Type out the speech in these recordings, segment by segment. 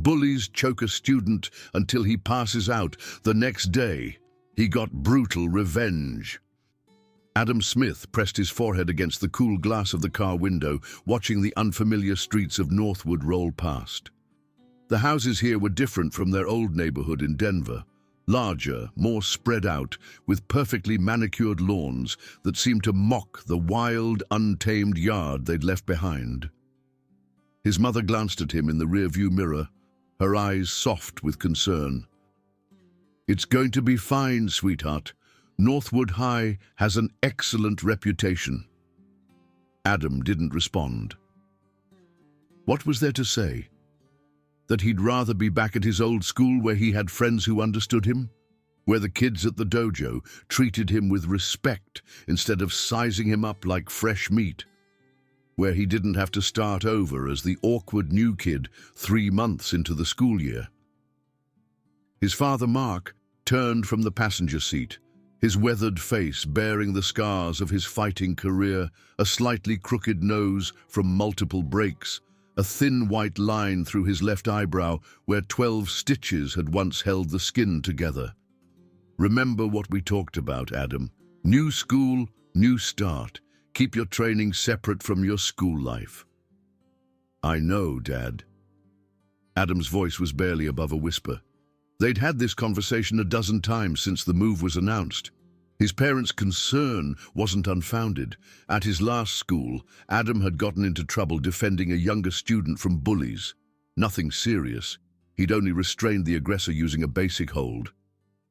Bullies choke a student until he passes out. The next day, he got brutal revenge. Adam Smith pressed his forehead against the cool glass of the car window, watching the unfamiliar streets of Northwood roll past. The houses here were different from their old neighborhood in Denver. Larger, more spread out, with perfectly manicured lawns that seemed to mock the wild, untamed yard they'd left behind. His mother glanced at him in the rearview mirror, her eyes soft with concern. "It's going to be fine, sweetheart. Northwood High has an excellent reputation." Adam didn't respond. What was there to say? That he'd rather be back at his old school where he had friends who understood him? Where the kids at the dojo treated him with respect instead of sizing him up like fresh meat? Where he didn't have to start over as the awkward new kid 3 months into the school year? His father, Mark, turned from the passenger seat, his weathered face bearing the scars of his fighting career, a slightly crooked nose from multiple breaks, a thin white line through his left eyebrow where 12 stitches had once held the skin together. "Remember what we talked about, Adam. New school, new start. Keep your training separate from your school life." "I know, Dad." Adam's voice was barely above a whisper. They'd had this conversation a dozen times since the move was announced. His parents' concern wasn't unfounded. At his last school, Adam had gotten into trouble defending a younger student from bullies. Nothing serious. He'd only restrained the aggressor using a basic hold.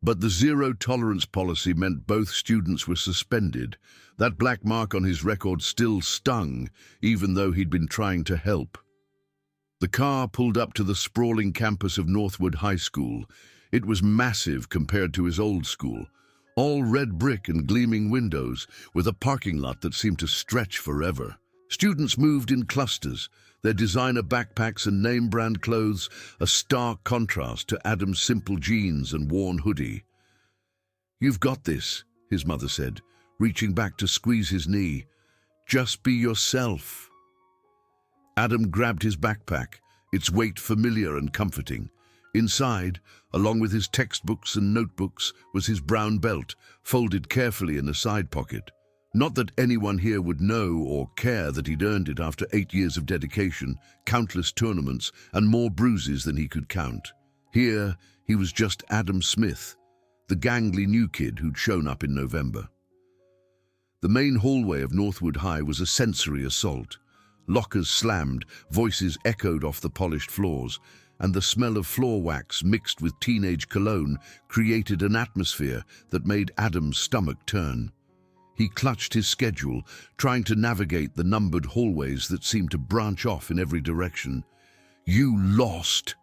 But the zero-tolerance policy meant both students were suspended. That black mark on his record still stung, even though he'd been trying to help. The car pulled up to the sprawling campus of Northwood High School. It was massive compared to his old school. All red brick and gleaming windows, with a parking lot that seemed to stretch forever. Students moved in clusters, their designer backpacks and name-brand clothes a stark contrast to Adam's simple jeans and worn hoodie. "You've got this," his mother said, reaching back to squeeze his knee. "Just be yourself." Adam grabbed his backpack, its weight familiar and comforting. Inside, along with his textbooks and notebooks, was his brown belt, folded carefully in a side pocket. Not that anyone here would know or care that he'd earned it after 8 years of dedication, countless tournaments, and more bruises than he could count. Here, he was just Adam Smith, the gangly new kid who'd shown up in November. The main hallway of Northwood High was a sensory assault. Lockers slammed, voices echoed off the polished floors, and the smell of floor wax mixed with teenage cologne created an atmosphere that made Adam's stomach turn. He clutched his schedule, trying to navigate the numbered hallways that seemed to branch off in every direction. "You lost!"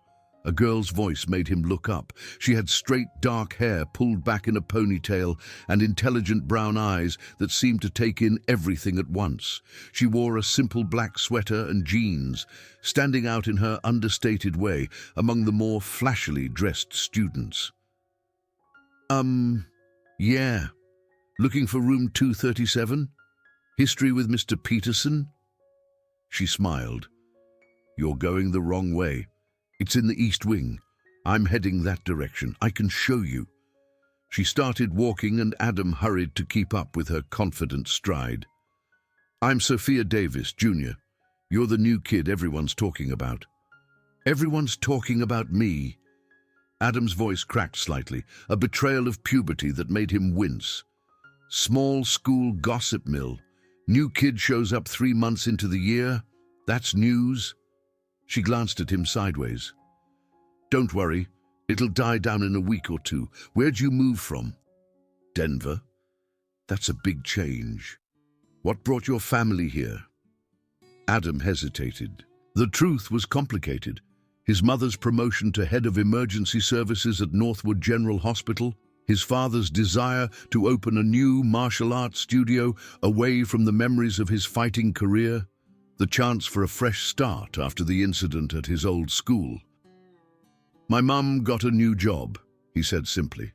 A girl's voice made him look up. She had straight, dark hair pulled back in a ponytail and intelligent brown eyes that seemed to take in everything at once. She wore a simple black sweater and jeans, standing out in her understated way among the more flashily dressed students. Yeah. Looking for room 237? History with Mr. Peterson?" She smiled. "You're going the wrong way. It's in the East Wing. I'm heading that direction. I can show you." She started walking and Adam hurried to keep up with her confident stride. "I'm Sophia Davis, Jr. You're the new kid everyone's talking about." "Everyone's talking about me." Adam's voice cracked slightly, a betrayal of puberty that made him wince. "Small school gossip mill. New kid shows up 3 months into the year. That's news." She glanced at him sideways. "Don't worry, it'll die down in a week or 2. Where'd you move from?" "Denver." "That's a big change. What brought your family here?" Adam hesitated. The truth was complicated. His mother's promotion to head of emergency services at Northwood General Hospital, his father's desire to open a new martial arts studio away from the memories of his fighting career, the chance for a fresh start after the incident at his old school. "My mum got a new job," he said simply.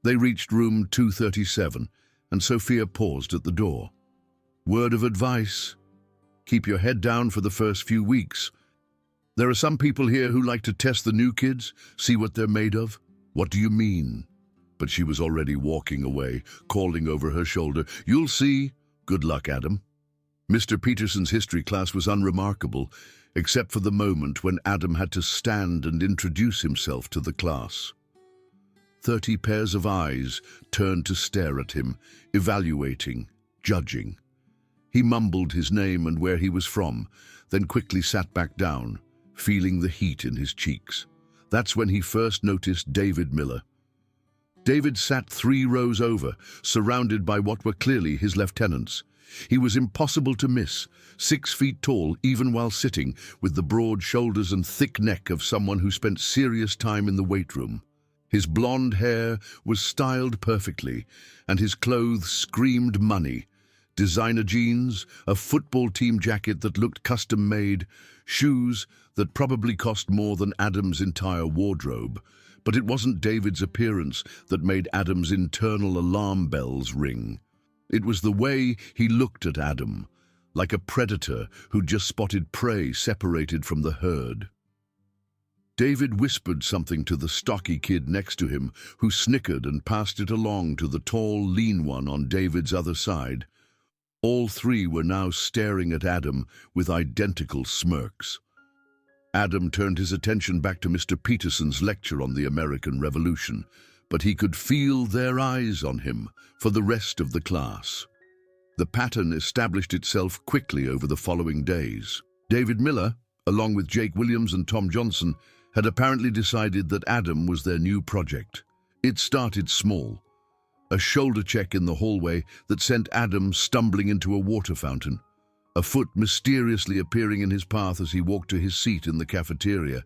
They reached room 237, and Sophia paused at the door. "Word of advice: keep your head down for the first few weeks. There are some people here who like to test the new kids, see what they're made of. What do you mean? But she was already walking away, calling over her shoulder, "You'll see. Good luck, Adam." Mr. Peterson's history class was unremarkable, except for the moment when Adam had to stand and introduce himself to the class. 30 pairs of eyes turned to stare at him, evaluating, judging. He mumbled his name and where he was from, then quickly sat back down, feeling the heat in his cheeks. That's when he first noticed David Miller. David sat 3 rows over, surrounded by what were clearly his lieutenants. He was impossible to miss, 6 feet tall even while sitting, with the broad shoulders and thick neck of someone who spent serious time in the weight room. His blonde hair was styled perfectly, and his clothes screamed money. Designer jeans, a football team jacket that looked custom-made, shoes that probably cost more than Adam's entire wardrobe. But it wasn't David's appearance that made Adam's internal alarm bells ring. It was the way he looked at Adam, like a predator who'd just spotted prey separated from the herd. David whispered something to the stocky kid next to him, who snickered and passed it along to the tall, lean one on David's other side. All 3 were now staring at Adam with identical smirks. Adam turned his attention back to Mr. Peterson's lecture on the American Revolution, but he could feel their eyes on him for the rest of the class. The pattern established itself quickly over the following days. David Miller, along with Jake Williams and Tom Johnson, had apparently decided that Adam was their new project. It started small. A shoulder check in the hallway that sent Adam stumbling into a water fountain, a foot mysteriously appearing in his path as he walked to his seat in the cafeteria,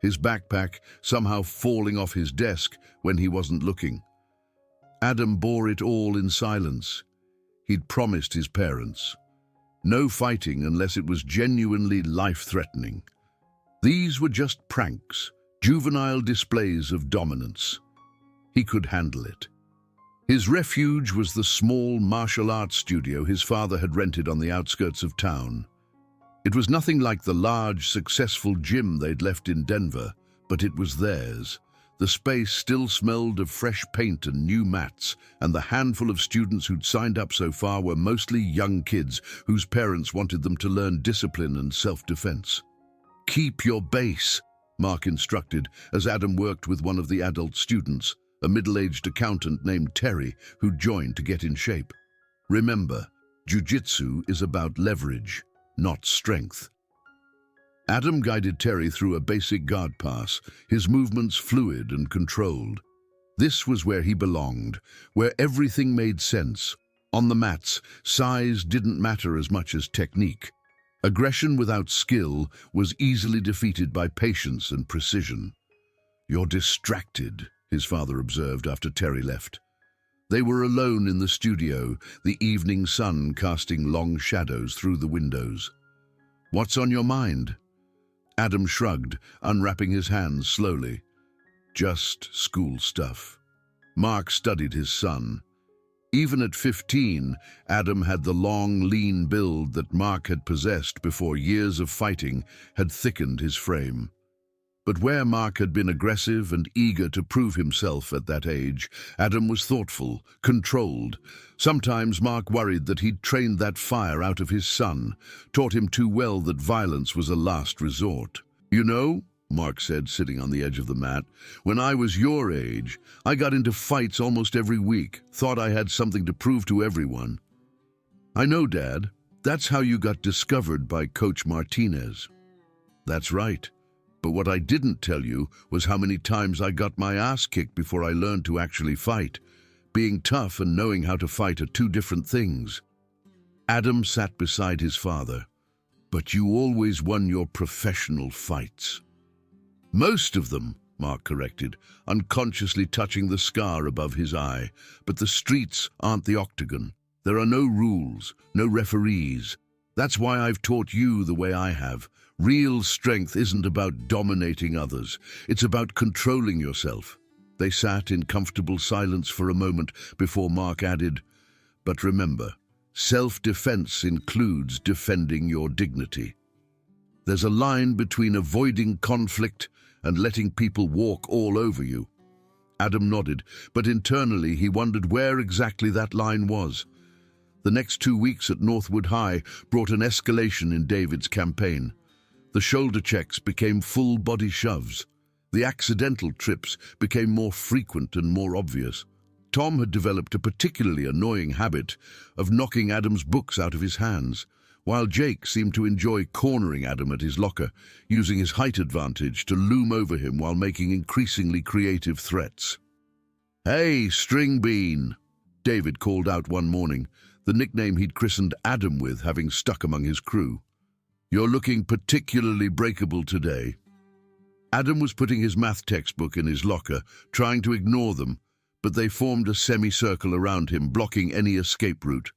his backpack somehow falling off his desk when he wasn't looking. Adam bore it all in silence. He'd promised his parents. No fighting unless it was genuinely life-threatening. These were just pranks, juvenile displays of dominance. He could handle it. His refuge was the small martial arts studio his father had rented on the outskirts of town. It was nothing like the large, successful gym they'd left in Denver, but it was theirs. The space still smelled of fresh paint and new mats, and the handful of students who'd signed up so far were mostly young kids whose parents wanted them to learn discipline and self-defense. "Keep your base," Mark instructed as Adam worked with one of the adult students, a middle-aged accountant named Terry, who joined to get in shape. "Remember, jiu-jitsu is about leverage, not strength." Adam guided Terry through a basic guard pass, his movements fluid and controlled. This was where he belonged, where everything made sense. On the mats, size didn't matter as much as technique. Aggression without skill was easily defeated by patience and precision. "You're distracted," his father observed after Terry left. They were alone in the studio, the evening sun casting long shadows through the windows. "What's on your mind?" Adam shrugged, unwrapping his hands slowly. "Just school stuff." Mark studied his son. Even at 15, Adam had the long, lean build that Mark had possessed before years of fighting had thickened his frame. But where Mark had been aggressive and eager to prove himself at that age, Adam was thoughtful, controlled. Sometimes Mark worried that he'd trained that fire out of his son, taught him too well that violence was a last resort. "You know," Mark said, sitting on the edge of the mat, "when I was your age, I got into fights almost every week, thought I had something to prove to everyone." "I know, Dad. That's how you got discovered by Coach Martinez." "That's right. But what I didn't tell you was how many times I got my ass kicked before I learned to actually fight. Being tough and knowing how to fight are 2 different things." Adam sat beside his father. "But you always won your professional fights." "Most of them," Mark corrected, unconsciously touching the scar above his eye. "But the streets aren't the octagon. There are no rules, no referees. That's why I've taught you the way I have. Real strength isn't about dominating others. It's about controlling yourself." They sat in comfortable silence for a moment before Mark added, "But remember, self-defense includes defending your dignity." There's a line between avoiding conflict and letting people walk all over you. Adam nodded, but internally he wondered where exactly that line was. The next 2 weeks at Northwood High brought an escalation in David's campaign. The shoulder checks became full-body shoves. The accidental trips became more frequent and more obvious. Tom had developed a particularly annoying habit of knocking Adam's books out of his hands, while Jake seemed to enjoy cornering Adam at his locker, using his height advantage to loom over him while making increasingly creative threats. "Hey, String Bean," David called out one morning, the nickname he'd christened Adam with having stuck among his crew. "You're looking particularly breakable today." Adam was putting his math textbook in his locker, trying to ignore them, but they formed a semicircle around him, blocking any escape route.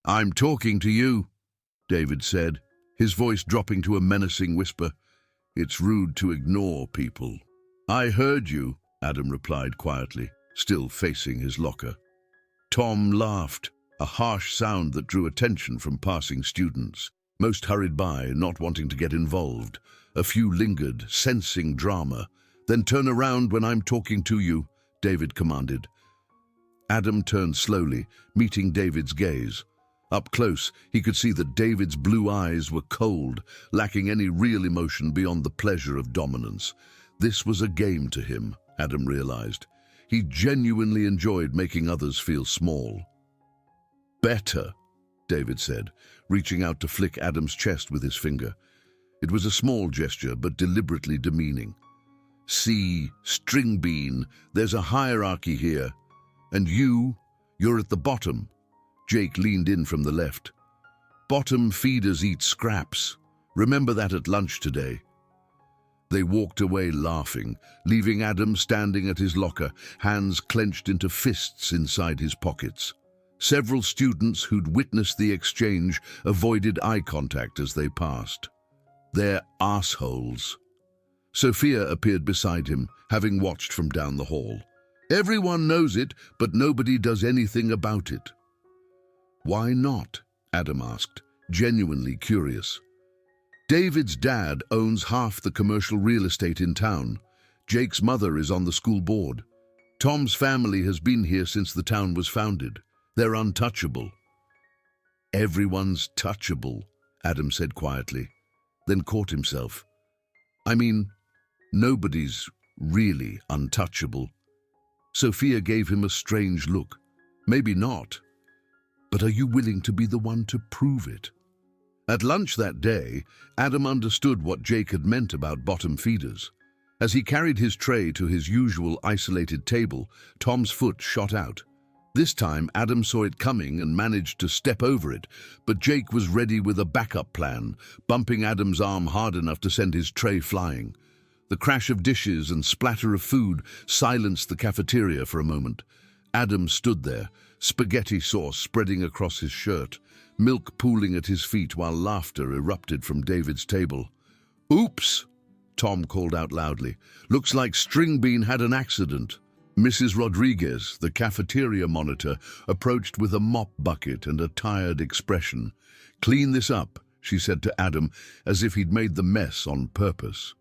"I'm talking to you," David said, his voice dropping to a menacing whisper. "It's rude to ignore people." "I heard you," Adam replied quietly, still facing his locker. Tom laughed, a harsh sound that drew attention from passing students. Most hurried by, not wanting to get involved. A few lingered, sensing drama. "Then turn around when I'm talking to you," David commanded. Adam turned slowly, meeting David's gaze. Up close, he could see that David's blue eyes were cold, lacking any real emotion beyond the pleasure of dominance. This was a game to him, Adam realized. He genuinely enjoyed making others feel small. "Better," David said, reaching out to flick Adam's chest with his finger. It was a small gesture, but deliberately demeaning. "See, String Bean, there's a hierarchy here. And you're at the bottom." Jake leaned in from the left. "Bottom feeders eat scraps. Remember that at lunch today." They walked away laughing, leaving Adam standing at his locker, hands clenched into fists inside his pockets. Several students who'd witnessed the exchange avoided eye contact as they passed. "They're assholes." Sophia appeared beside him, having watched from down the hall. "Everyone knows it, but nobody does anything about it." "Why not?" Adam asked, genuinely curious. "David's dad owns half the commercial real estate in town. Jake's mother is on the school board. Tom's family has been here since the town was founded. They're untouchable." "Everyone's touchable," Adam said quietly, then caught himself. "I mean, nobody's really untouchable." Sophia gave him a strange look. "Maybe not. But are you willing to be the one to prove it?" At lunch that day, Adam understood what Jake had meant about bottom feeders. As he carried his tray to his usual isolated table, Tom's foot shot out. This time, Adam saw it coming and managed to step over it, but Jake was ready with a backup plan, bumping Adam's arm hard enough to send his tray flying. The crash of dishes and splatter of food silenced the cafeteria for a moment. Adam stood there, spaghetti sauce spreading across his shirt, milk pooling at his feet while laughter erupted from David's table. "Oops!" Tom called out loudly. "Looks like String Bean had an accident." Mrs. Rodriguez, the cafeteria monitor, approached with a mop bucket and a tired expression. "Clean this up," she said to Adam, as if he'd made the mess on purpose.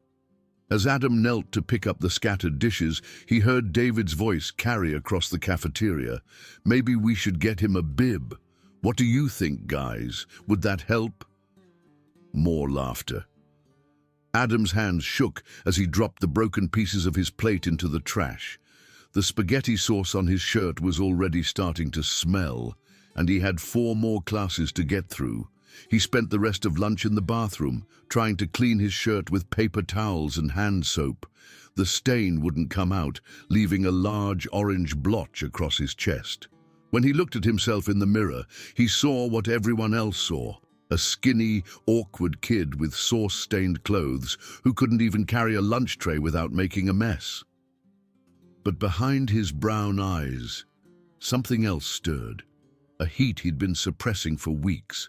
As Adam knelt to pick up the scattered dishes, he heard David's voice carry across the cafeteria. "Maybe we should get him a bib. What do you think, guys? Would that help?" More laughter. Adam's hands shook as he dropped the broken pieces of his plate into the trash. The spaghetti sauce on his shirt was already starting to smell, and he had 4 more classes to get through. He spent the rest of lunch in the bathroom, trying to clean his shirt with paper towels and hand soap. The stain wouldn't come out, leaving a large orange blotch across his chest. When he looked at himself in the mirror, he saw what everyone else saw. A skinny, awkward kid with sauce-stained clothes who couldn't even carry a lunch tray without making a mess. But behind his brown eyes, something else stirred, a heat he'd been suppressing for weeks.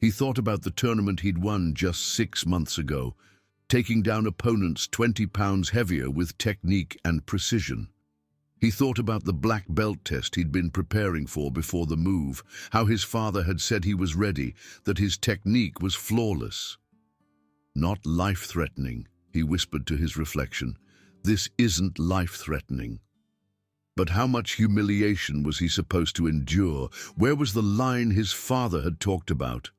He thought about the tournament he'd won just 6 months ago, taking down opponents 20 pounds heavier with technique and precision. He thought about the black belt test he'd been preparing for before the move, how his father had said he was ready, that his technique was flawless. Not life-threatening, he whispered to his reflection. This isn't life-threatening. But how much humiliation was he supposed to endure? Where was the line his father had talked about?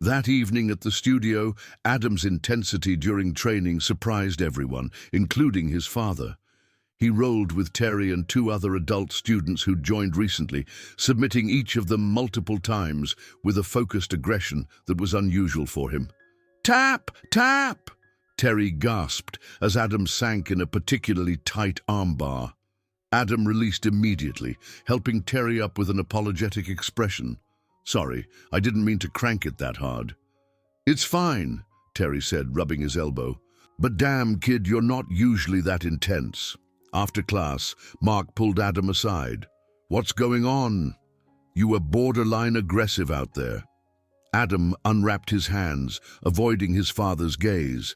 That evening at the studio, Adam's intensity during training surprised everyone, including his father. He rolled with Terry and two other adult students who'd joined recently, submitting each of them multiple times with a focused aggression that was unusual for him. "Tap! Tap!" Terry gasped as Adam sank in a particularly tight armbar. Adam released immediately, helping Terry up with an apologetic expression. "Sorry, I didn't mean to crank it that hard." "It's fine," Terry said, rubbing his elbow. "But damn, kid, you're not usually that intense." After class, Mark pulled Adam aside. "What's going on? You were borderline aggressive out there." Adam unwrapped his hands, avoiding his father's gaze.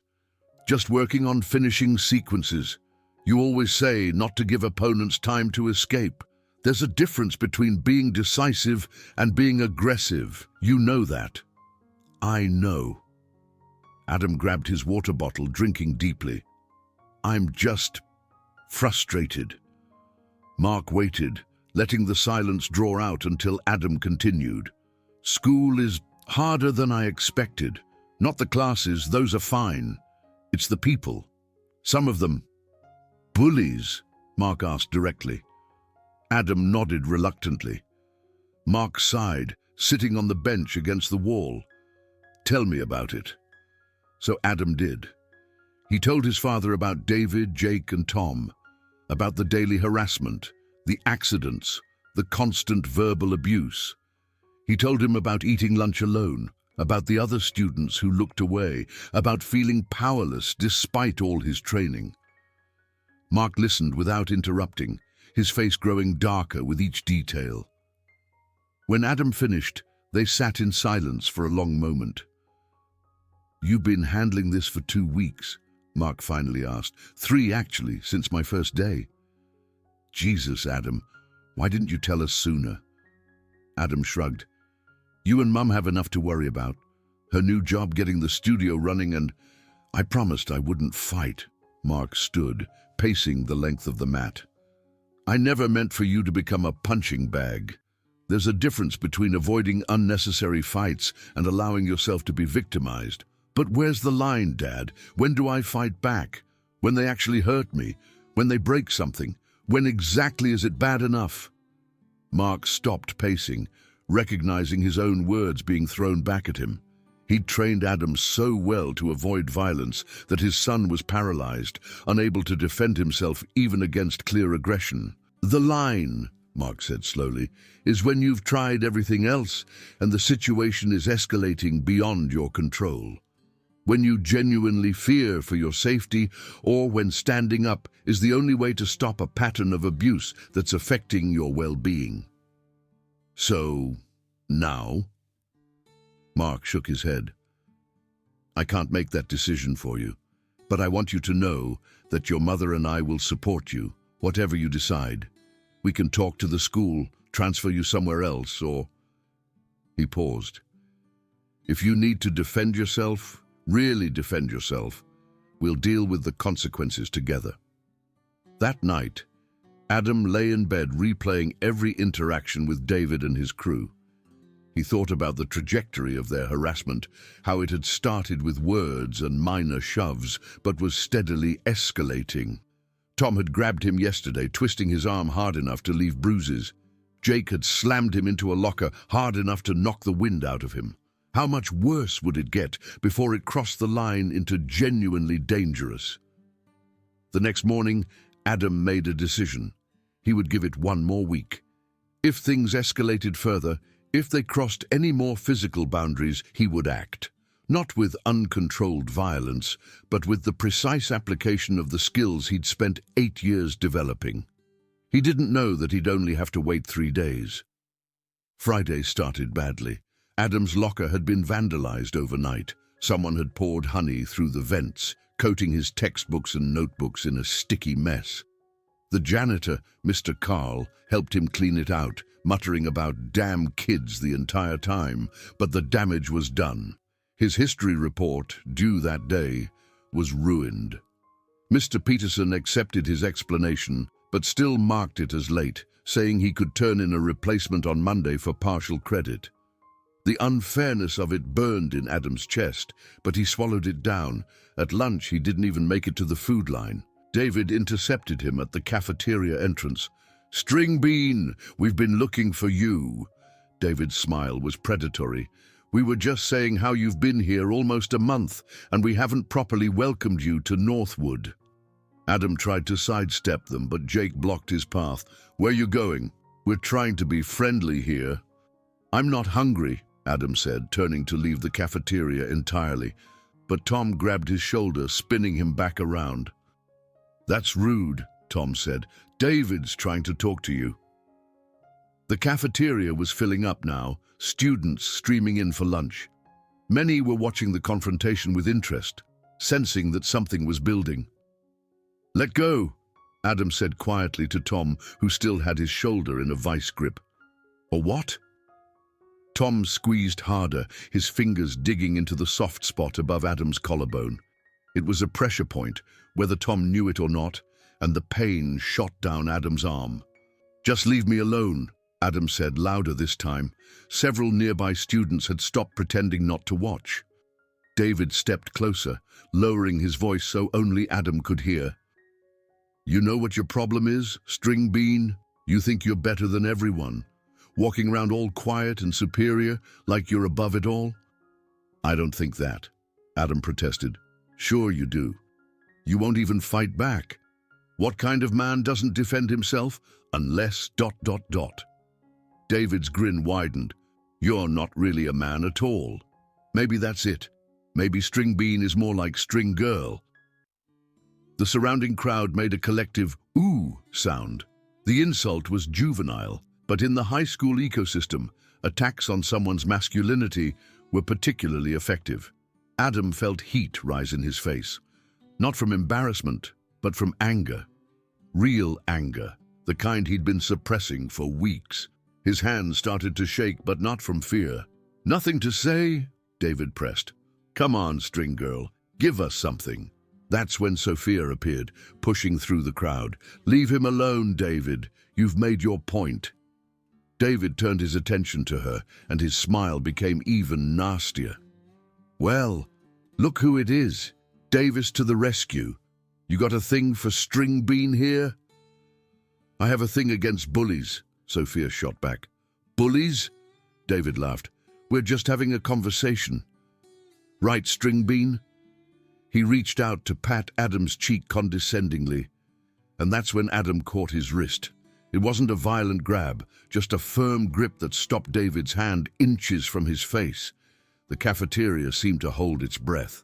"Just working on finishing sequences. You always say not to give opponents time to escape. There's a difference between being decisive and being aggressive. You know that." "I know." Adam grabbed his water bottle, drinking deeply. "I'm just frustrated." Mark waited, letting the silence draw out until Adam continued. "School is harder than I expected. Not the classes, those are fine. It's the people. Some of them bullies?" Mark asked directly. Adam nodded reluctantly. Mark sighed, sitting on the bench against the wall. "Tell me about it." So Adam did. He told his father about David, Jake, and Tom, about the daily harassment, the accidents, the constant verbal abuse. He told him about eating lunch alone, about the other students who looked away, about feeling powerless despite all his training. Mark listened without interrupting, his face growing darker with each detail. When Adam finished, they sat in silence for a long moment. "You've been handling this for 2 weeks?" Mark finally asked. "3, actually, since my first day." "Jesus, Adam, why didn't you tell us sooner?" Adam shrugged. "You and Mum have enough to worry about. Her new job, getting the studio running, and I promised I wouldn't fight." Mark stood, pacing the length of the mat. "I never meant for you to become a punching bag. There's a difference between avoiding unnecessary fights and allowing yourself to be victimized. But where's the line, Dad? When do I fight back? When they actually hurt me? When they break something? When exactly is it bad enough?" Mark stopped pacing, recognizing his own words being thrown back at him. He'd trained Adam so well to avoid violence that his son was paralyzed, unable to defend himself even against clear aggression. "The line," Mark said slowly, "is when you've tried everything else and the situation is escalating beyond your control. When you genuinely fear for your safety, or when standing up is the only way to stop a pattern of abuse that's affecting your well-being." "So, now?" Mark shook his head. "I can't make that decision for you, but I want you to know that your mother and I will support you, whatever you decide. We can talk to the school, transfer you somewhere else, or..." He paused. "If you need to defend yourself, really defend yourself, we'll deal with the consequences together." That night, Adam lay in bed replaying every interaction with David and his crew. He thought about the trajectory of their harassment, how it had started with words and minor shoves, but was steadily escalating. Tom had grabbed him yesterday, twisting his arm hard enough to leave bruises. Jake had slammed him into a locker hard enough to knock the wind out of him. How much worse would it get before it crossed the line into genuinely dangerous? The next morning, Adam made a decision. He would give it 1 more week. If things escalated further, if they crossed any more physical boundaries, he would act. Not with uncontrolled violence, but with the precise application of the skills he'd spent 8 years developing. He didn't know that he'd only have to wait 3 days. Friday started badly. Adam's locker had been vandalized overnight. Someone had poured honey through the vents, coating his textbooks and notebooks in a sticky mess. The janitor, Mr. Carl, helped him clean it out, muttering about damn kids the entire time, but the damage was done. His history report, due that day, was ruined. Mr. Peterson accepted his explanation, but still marked it as late, saying he could turn in a replacement on Monday for partial credit. The unfairness of it burned in Adam's chest, but he swallowed it down. At lunch, he didn't even make it to the food line. David intercepted him at the cafeteria entrance. "String Bean, we've been looking for you." David's smile was predatory. "We were just saying how you've been here almost a month, and we haven't properly welcomed you to Northwood." Adam tried to sidestep them, but Jake blocked his path. "Where you going? We're trying to be friendly here." "I'm not hungry," Adam said, turning to leave the cafeteria entirely. But Tom grabbed his shoulder, spinning him back around. "That's rude," Tom said. "David's trying to talk to you." The cafeteria was filling up now, students streaming in for lunch. Many were watching the confrontation with interest, sensing that something was building. "Let go," Adam said quietly to Tom, who still had his shoulder in a vice grip. "Or what?" Tom squeezed harder, his fingers digging into the soft spot above Adam's collarbone. It was a pressure point, whether Tom knew it or not, and the pain shot down Adam's arm. "Just leave me alone," Adam said, louder this time. Several nearby students had stopped pretending not to watch. David stepped closer, lowering his voice so only Adam could hear. "You know what your problem is, String Bean? You think you're better than everyone, walking around all quiet and superior, like you're above it all?" "I don't think that," Adam protested. "Sure you do. You won't even fight back. What kind of man doesn't defend himself? Unless ... David's grin widened. "You're not really a man at all. Maybe that's it. Maybe String Bean is more like String Girl." The surrounding crowd made a collective "ooh" sound. The insult was juvenile, but in the high school ecosystem, attacks on someone's masculinity were particularly effective. Adam felt heat rise in his face, not from embarrassment, but from anger. Real anger, the kind he'd been suppressing for weeks. His hands started to shake, but not from fear. "Nothing to say?" David pressed. "Come on, String Girl, give us something." That's when Sophia appeared, pushing through the crowd. "Leave him alone, David. You've made your point." David turned his attention to her, and his smile became even nastier. "Well, look who it is. Davis to the rescue. You got a thing for String Bean here?" "I have a thing against bullies," Sophia shot back. "Bullies?" David laughed. "We're just having a conversation." "Right, String Bean?" He reached out to pat Adam's cheek condescendingly, and that's when Adam caught his wrist. It wasn't a violent grab, just a firm grip that stopped David's hand inches from his face. The cafeteria seemed to hold its breath.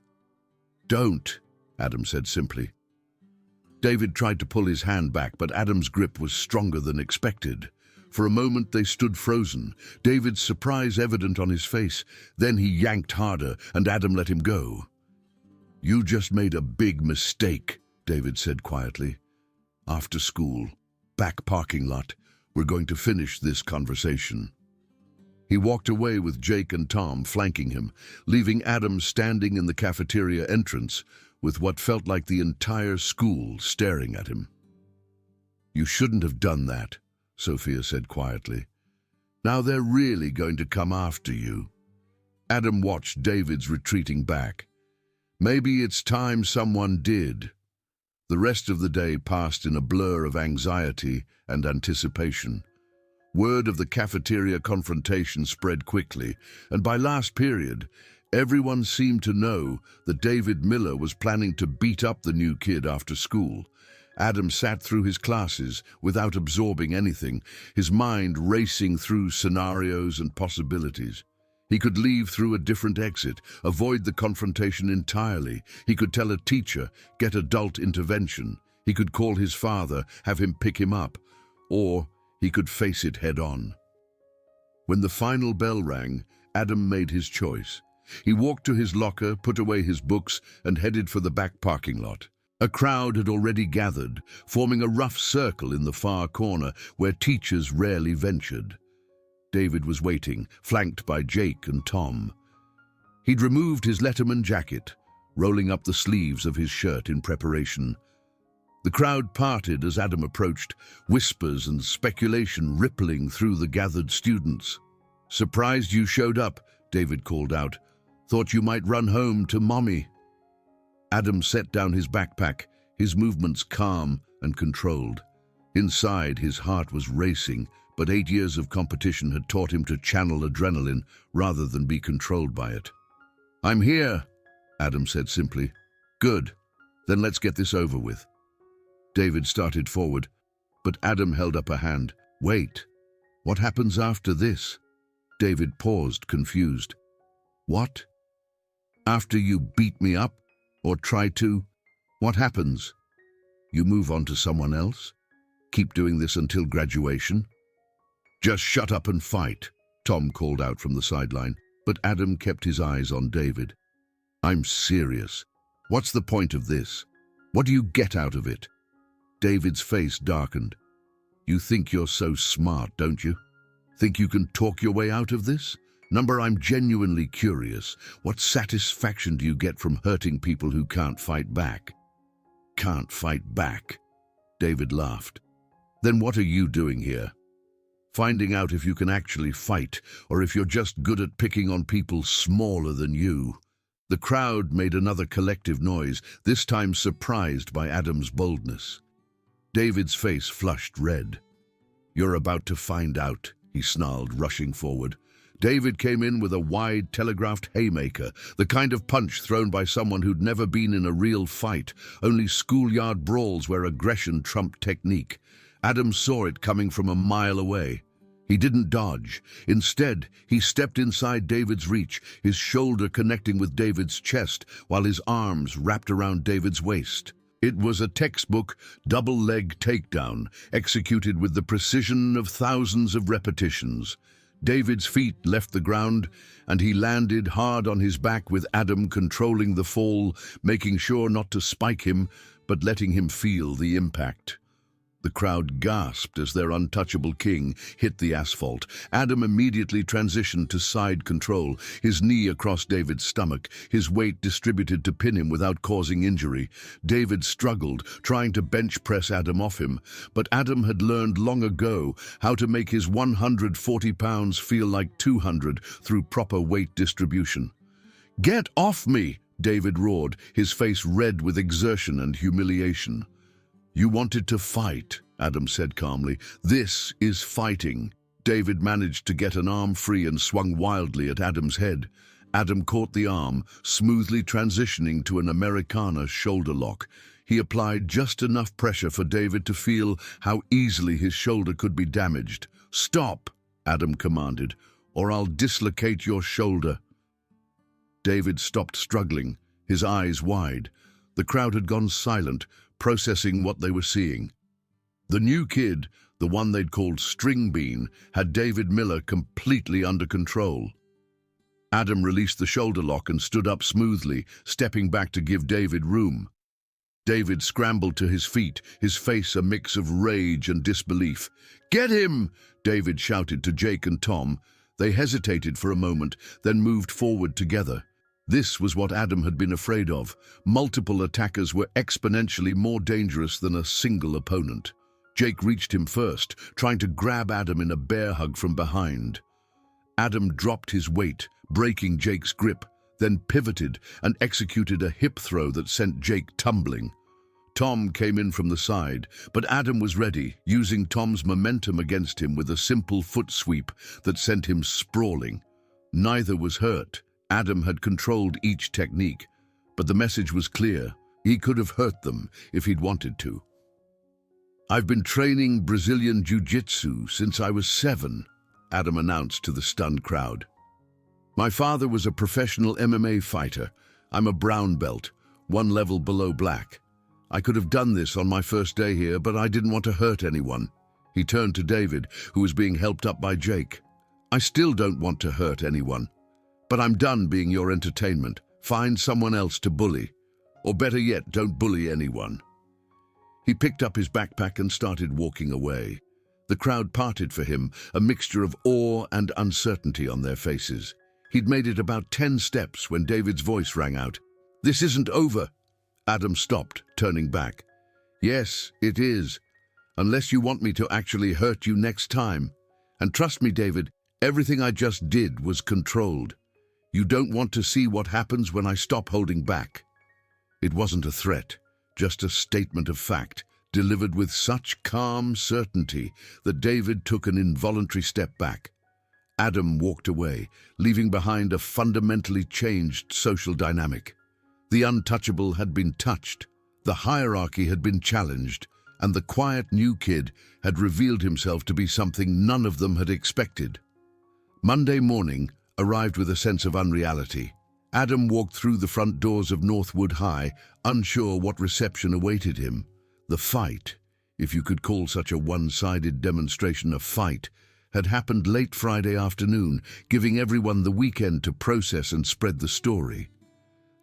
"Don't," Adam said simply. David tried to pull his hand back, but Adam's grip was stronger than expected. For a moment they stood frozen, David's surprise evident on his face. Then he yanked harder, and Adam let him go. "You just made a big mistake," David said quietly. "After school, back parking lot, we're going to finish this conversation." He walked away with Jake and Tom flanking him, leaving Adam standing in the cafeteria entrance with what felt like the entire school staring at him. "You shouldn't have done that," Sophia said quietly. "Now they're really going to come after you." Adam watched David's retreating back. Maybe it's time someone did. The rest of the day passed in a blur of anxiety and anticipation. Word of the cafeteria confrontation spread quickly, and by last period, everyone seemed to know that David Miller was planning to beat up the new kid after school. Adam sat through his classes without absorbing anything, his mind racing through scenarios and possibilities. He could leave through a different exit, avoid the confrontation entirely. He could tell a teacher, get adult intervention. He could call his father, have him pick him up, or he could face it head-on. When the final bell rang, Adam made his choice. He walked to his locker, put away his books, and headed for the back parking lot. A crowd had already gathered, forming a rough circle in the far corner where teachers rarely ventured. David was waiting, flanked by Jake and Tom. He'd removed his Letterman jacket, rolling up the sleeves of his shirt in preparation. The crowd parted as Adam approached, whispers and speculation rippling through the gathered students. "Surprised you showed up," David called out. "Thought you might run home to Mommy." Adam set down his backpack, his movements calm and controlled. Inside, his heart was racing, but 8 years of competition had taught him to channel adrenaline rather than be controlled by it. "I'm here," Adam said simply. "Good. Then let's get this over with." David started forward, but Adam held up a hand. "Wait. What happens after this?" David paused, confused. "What? After you beat me up? Or try to? What happens? You move on to someone else? Keep doing this until graduation?" "Just shut up and fight," Tom called out from the sideline, but Adam kept his eyes on David. "I'm serious. What's the point of this? What do you get out of it?" David's face darkened. "You think you're so smart, don't you? Think you can talk your way out of this? I'm genuinely curious. What satisfaction do you get from hurting people who can't fight back?" "Can't fight back?" David laughed. "Then what are you doing here? Finding out if you can actually fight, or if you're just good at picking on people smaller than you." The crowd made another collective noise, this time surprised by Adam's boldness. David's face flushed red. "You're about to find out," he snarled, rushing forward. David came in with a wide, telegraphed haymaker, the kind of punch thrown by someone who'd never been in a real fight, only schoolyard brawls where aggression trumped technique. Adam saw it coming from a mile away. He didn't dodge. Instead, he stepped inside David's reach, his shoulder connecting with David's chest, while his arms wrapped around David's waist. It was a textbook double-leg takedown, executed with the precision of thousands of repetitions. David's feet left the ground, and he landed hard on his back with Adam controlling the fall, making sure not to spike him, but letting him feel the impact. The crowd gasped as their untouchable king hit the asphalt. Adam immediately transitioned to side control, his knee across David's stomach, his weight distributed to pin him without causing injury. David struggled, trying to bench press Adam off him, but Adam had learned long ago how to make his 140 pounds feel like 200 through proper weight distribution. "Get off me!" David roared, his face red with exertion and humiliation. "You wanted to fight," Adam said calmly. "This is fighting." David managed to get an arm free and swung wildly at Adam's head. Adam caught the arm, smoothly transitioning to an Americana shoulder lock. He applied just enough pressure for David to feel how easily his shoulder could be damaged. "Stop," Adam commanded, "or I'll dislocate your shoulder." David stopped struggling, his eyes wide. The crowd had gone silent, processing what they were seeing. The new kid, the one they'd called String Bean, had David Miller completely under control. Adam released the shoulder lock and stood up smoothly, stepping back to give David room. David scrambled to his feet, his face a mix of rage and disbelief. "Get him!" David shouted to Jake and Tom. They hesitated for a moment, then moved forward together. This was what Adam had been afraid of. Multiple attackers were exponentially more dangerous than a single opponent. Jake reached him first, trying to grab Adam in a bear hug from behind. Adam dropped his weight, breaking Jake's grip, then pivoted and executed a hip throw that sent Jake tumbling. Tom came in from the side, but Adam was ready, using Tom's momentum against him with a simple foot sweep that sent him sprawling. Neither was hurt. Adam had controlled each technique, but the message was clear. He could have hurt them if he'd wanted to. "I've been training Brazilian Jiu-Jitsu since I was 7, Adam announced to the stunned crowd. "My father was a professional MMA fighter. I'm a brown belt, 1 level below black. I could have done this on my first day here, but I didn't want to hurt anyone." He turned to David, who was being helped up by Jake. "I still don't want to hurt anyone. But I'm done being your entertainment. Find someone else to bully. Or better yet, don't bully anyone." He picked up his backpack and started walking away. The crowd parted for him, a mixture of awe and uncertainty on their faces. He'd made it about 10 steps when David's voice rang out. "This isn't over." Adam stopped, turning back. "Yes, it is. Unless you want me to actually hurt you next time. And trust me, David, everything I just did was controlled. You don't want to see what happens when I stop holding back." It wasn't a threat, just a statement of fact, delivered with such calm certainty that David took an involuntary step back. Adam walked away, leaving behind a fundamentally changed social dynamic. The untouchable had been touched, the hierarchy had been challenged, and the quiet new kid had revealed himself to be something none of them had expected. Monday morning arrived with a sense of unreality. Adam walked through the front doors of Northwood High, unsure what reception awaited him. The fight, if you could call such a one-sided demonstration a fight, had happened late Friday afternoon, giving everyone the weekend to process and spread the story.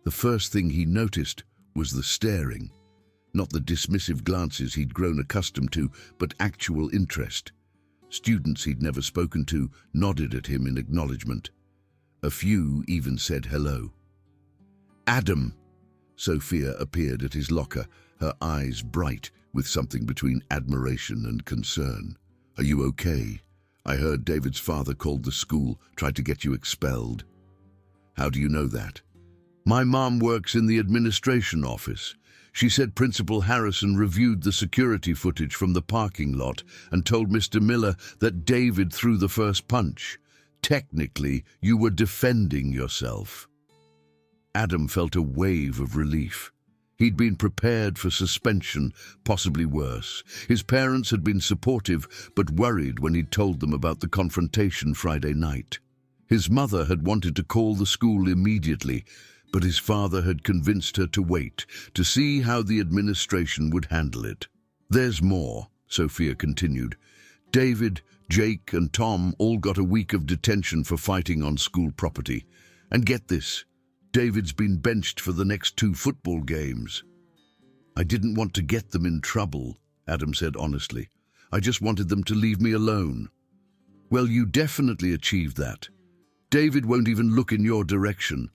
The first thing he noticed was the staring. Not the dismissive glances he'd grown accustomed to, but actual interest. Students he'd never spoken to nodded at him in acknowledgement. A few even said hello. "Adam!" Sophia appeared at his locker, her eyes bright with something between admiration and concern. "Are you okay? I heard David's father called the school, tried to get you expelled." "How do you know that?" "My mom works in the administration office. She said Principal Harrison reviewed the security footage from the parking lot and told Mr. Miller that David threw the first punch. Technically, you were defending yourself." Adam felt a wave of relief. He'd been prepared for suspension, possibly worse. His parents had been supportive, but worried when he'd told them about the confrontation Friday night. His mother had wanted to call the school immediately, but his father had convinced her to wait, to see how the administration would handle it. "There's more," Sophia continued. "David, Jake, and Tom all got a week of detention for fighting on school property. And get this, David's been benched for the next 2 football games." "I didn't want to get them in trouble," Adam said honestly. "I just wanted them to leave me alone." "Well, you definitely achieved that. David won't even look in your direction.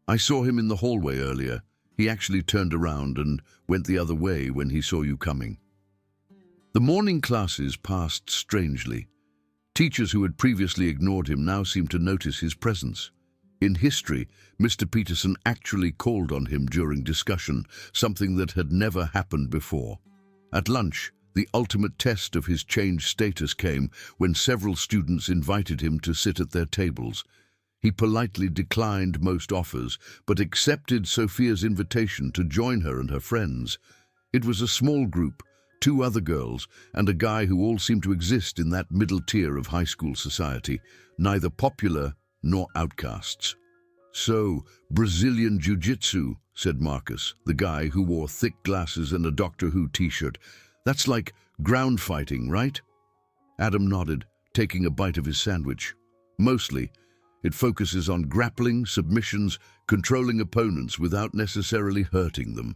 I saw him in the hallway earlier. He actually turned around and went the other way when he saw you coming." The morning classes passed strangely. Teachers who had previously ignored him now seemed to notice his presence. In history, Mr. Peterson actually called on him during discussion, something that had never happened before. At lunch, the ultimate test of his changed status came when several students invited him to sit at their tables. He politely declined most offers, but accepted Sophia's invitation to join her and her friends. It was a small group, 2 other girls, and a guy who all seemed to exist in that middle tier of high school society, neither popular nor outcasts. "So, Brazilian Jiu-Jitsu," said Marcus, the guy who wore thick glasses and a Doctor Who t-shirt. "That's like ground fighting, right?" Adam nodded, taking a bite of his sandwich. "Mostly. It focuses on grappling, submissions, controlling opponents without necessarily hurting them."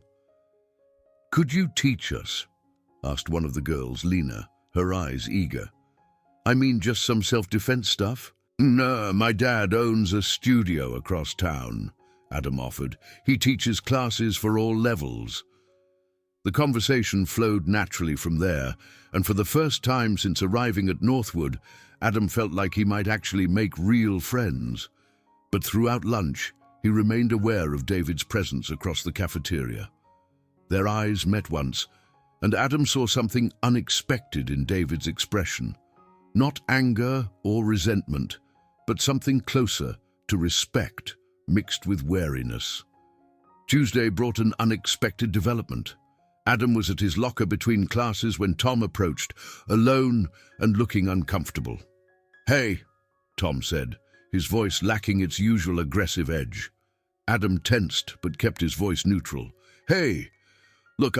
"Could you teach us?" asked one of the girls, Lena, her eyes eager. "I mean, just some self-defense stuff?" "No, my dad owns a studio across town," Adam offered. "He teaches classes for all levels." The conversation flowed naturally from there, and for the first time since arriving at Northwood, Adam felt like he might actually make real friends. But throughout lunch, he remained aware of David's presence across the cafeteria. Their eyes met once, and Adam saw something unexpected in David's expression. Not anger or resentment, but something closer to respect, mixed with wariness. Tuesday brought an unexpected development. Adam was at his locker between classes when Tom approached, alone and looking uncomfortable. "Hey," Tom said, his voice lacking its usual aggressive edge. Adam tensed but kept his voice neutral. "Hey, look,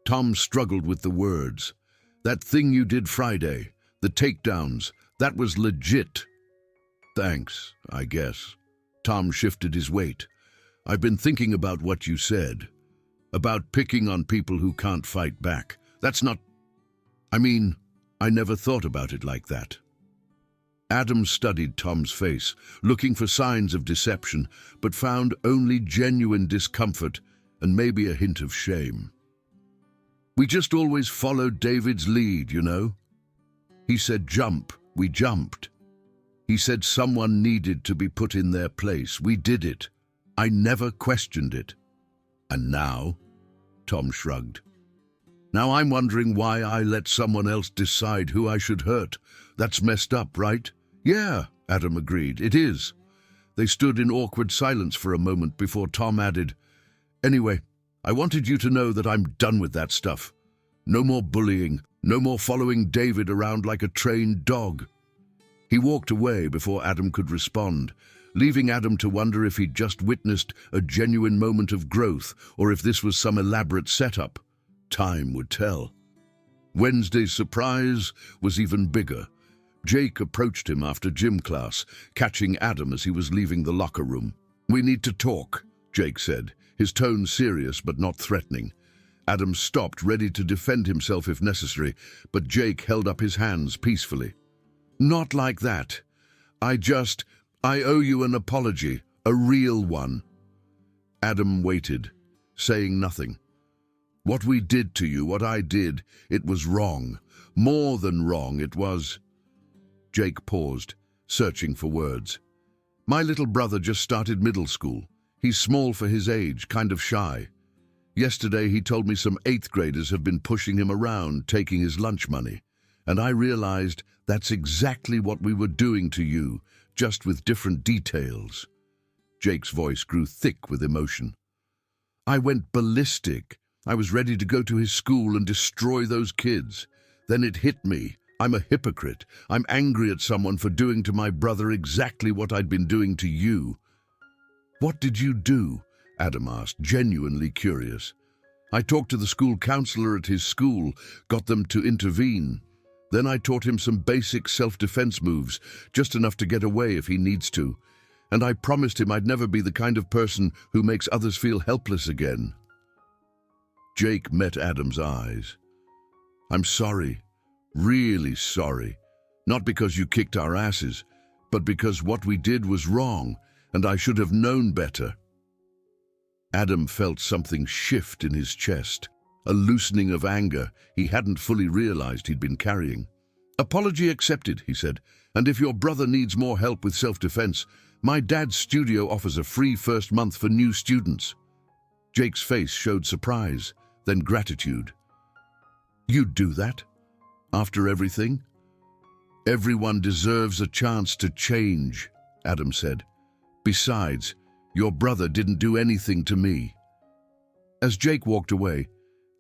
Tom struggled with the words. "That thing you did Friday, the takedowns, that was legit." "Thanks, I guess." Tom shifted his weight. "I've been thinking about what you said. About picking on people who can't fight back. That's not... I never thought about it like that." Adam studied Tom's face, looking for signs of deception, but found only genuine discomfort and maybe a hint of shame. "We just always followed David's lead, you know. He said jump, we jumped. He said someone needed to be put in their place. We did it. I never questioned it. And now?" Tom shrugged. "Now I'm wondering why I let someone else decide who I should hurt. That's messed up, right?" "Yeah," Adam agreed, "it is." They stood in awkward silence for a moment before Tom added, "Anyway, I wanted you to know that I'm done with that stuff. No more bullying, no more following David around like a trained dog." He walked away before Adam could respond, leaving Adam to wonder if he'd just witnessed a genuine moment of growth or if this was some elaborate setup. Time would tell. Wednesday's surprise was even bigger. Jake approached him after gym class, catching Adam as he was leaving the locker room. "We need to talk," Jake said, his tone serious but not threatening. Adam stopped, ready to defend himself if necessary, but Jake held up his hands peacefully. "Not like that. I owe you an apology, a real one." Adam waited, saying nothing. "What we did to you, what I did, it was wrong. More than wrong, it was—" Jake paused, searching for words. "My little brother just started middle school. He's small for his age, kind of shy. Yesterday he told me some 8th graders have been pushing him around, taking his lunch money. And I realized that's exactly what we were doing to you, just with different details." Jake's voice grew thick with emotion. "I went ballistic. I was ready to go to his school and destroy those kids. Then it hit me. I'm a hypocrite. I'm angry at someone for doing to my brother exactly what I'd been doing to you." "What did you do?" Adam asked, genuinely curious. "I talked to the school counselor at his school, got them to intervene. Then I taught him some basic self-defense moves, just enough to get away if he needs to. And I promised him I'd never be the kind of person who makes others feel helpless again." Jake met Adam's eyes. "I'm sorry. Really sorry. Not because you kicked our asses, but because what we did was wrong, and I should have known better." Adam felt something shift in his chest, a loosening of anger he hadn't fully realized he'd been carrying. "Apology accepted," he said, "and if your brother needs more help with self-defense, my dad's studio offers a free first month for new students." Jake's face showed surprise, then gratitude. "You'd do that? After everything?" "Everyone deserves a chance to change," Adam said. "Besides, your brother didn't do anything to me." As Jake walked away,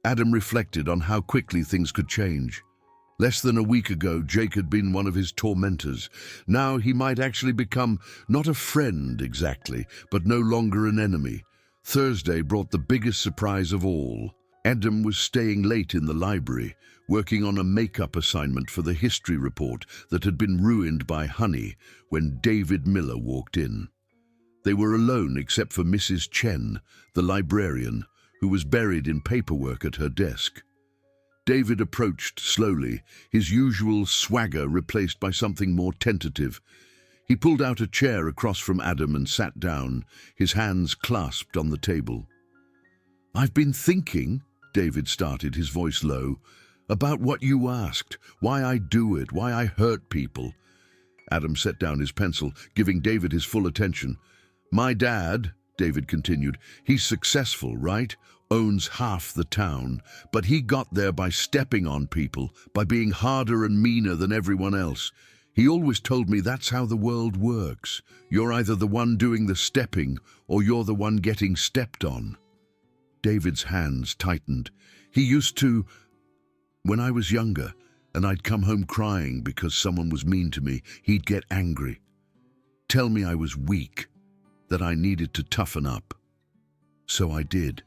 Adam reflected on how quickly things could change. Less than a week ago, Jake had been one of his tormentors. Now he might actually become not a friend exactly, but no longer an enemy. Thursday brought the biggest surprise of all. Adam was staying late in the library, working on a makeup assignment for the history report that had been ruined by honey when David Miller walked in. They were alone except for Mrs. Chen, the librarian, who was buried in paperwork at her desk. David approached slowly, his usual swagger replaced by something more tentative. He pulled out a chair across from Adam and sat down, his hands clasped on the table. "I've been thinking," David started, his voice low, "about what you asked, why I do it, why I hurt people." Adam set down his pencil, giving David his full attention. "My dad," David continued, "he's successful, right? Owns half the town, but he got there by stepping on people, by being harder and meaner than everyone else. He always told me that's how the world works. You're either the one doing the stepping, or you're the one getting stepped on." David's hands tightened. "He used to, when I was younger, and I'd come home crying because someone was mean to me, he'd get angry. Tell me I was weak, that I needed to toughen up. So I did.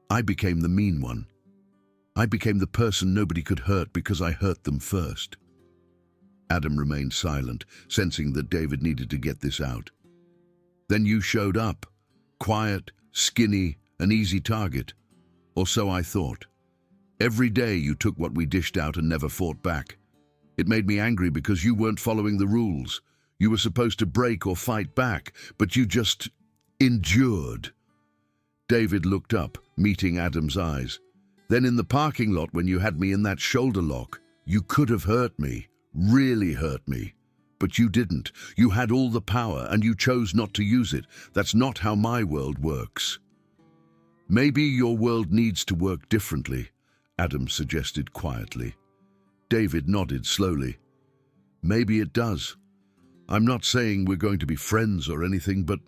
I became the mean one. I became the person nobody could hurt because I hurt them first." Adam remained silent, sensing that David needed to get this out. "Then you showed up, quiet, skinny, an easy target. Or so I thought. Every day you took what we dished out and never fought back. It made me angry because you weren't following the rules. You were supposed to break or fight back, but you just endured. David looked up, meeting Adam's eyes. Then in the parking lot when you had me in that shoulder lock, you could have hurt me, really hurt me. But you didn't. You had all the power and you chose not to use it. That's not how my world works. Maybe your world needs to work differently, Adam suggested quietly. David nodded slowly. Maybe it does. I'm not saying we're going to be friends or anything, but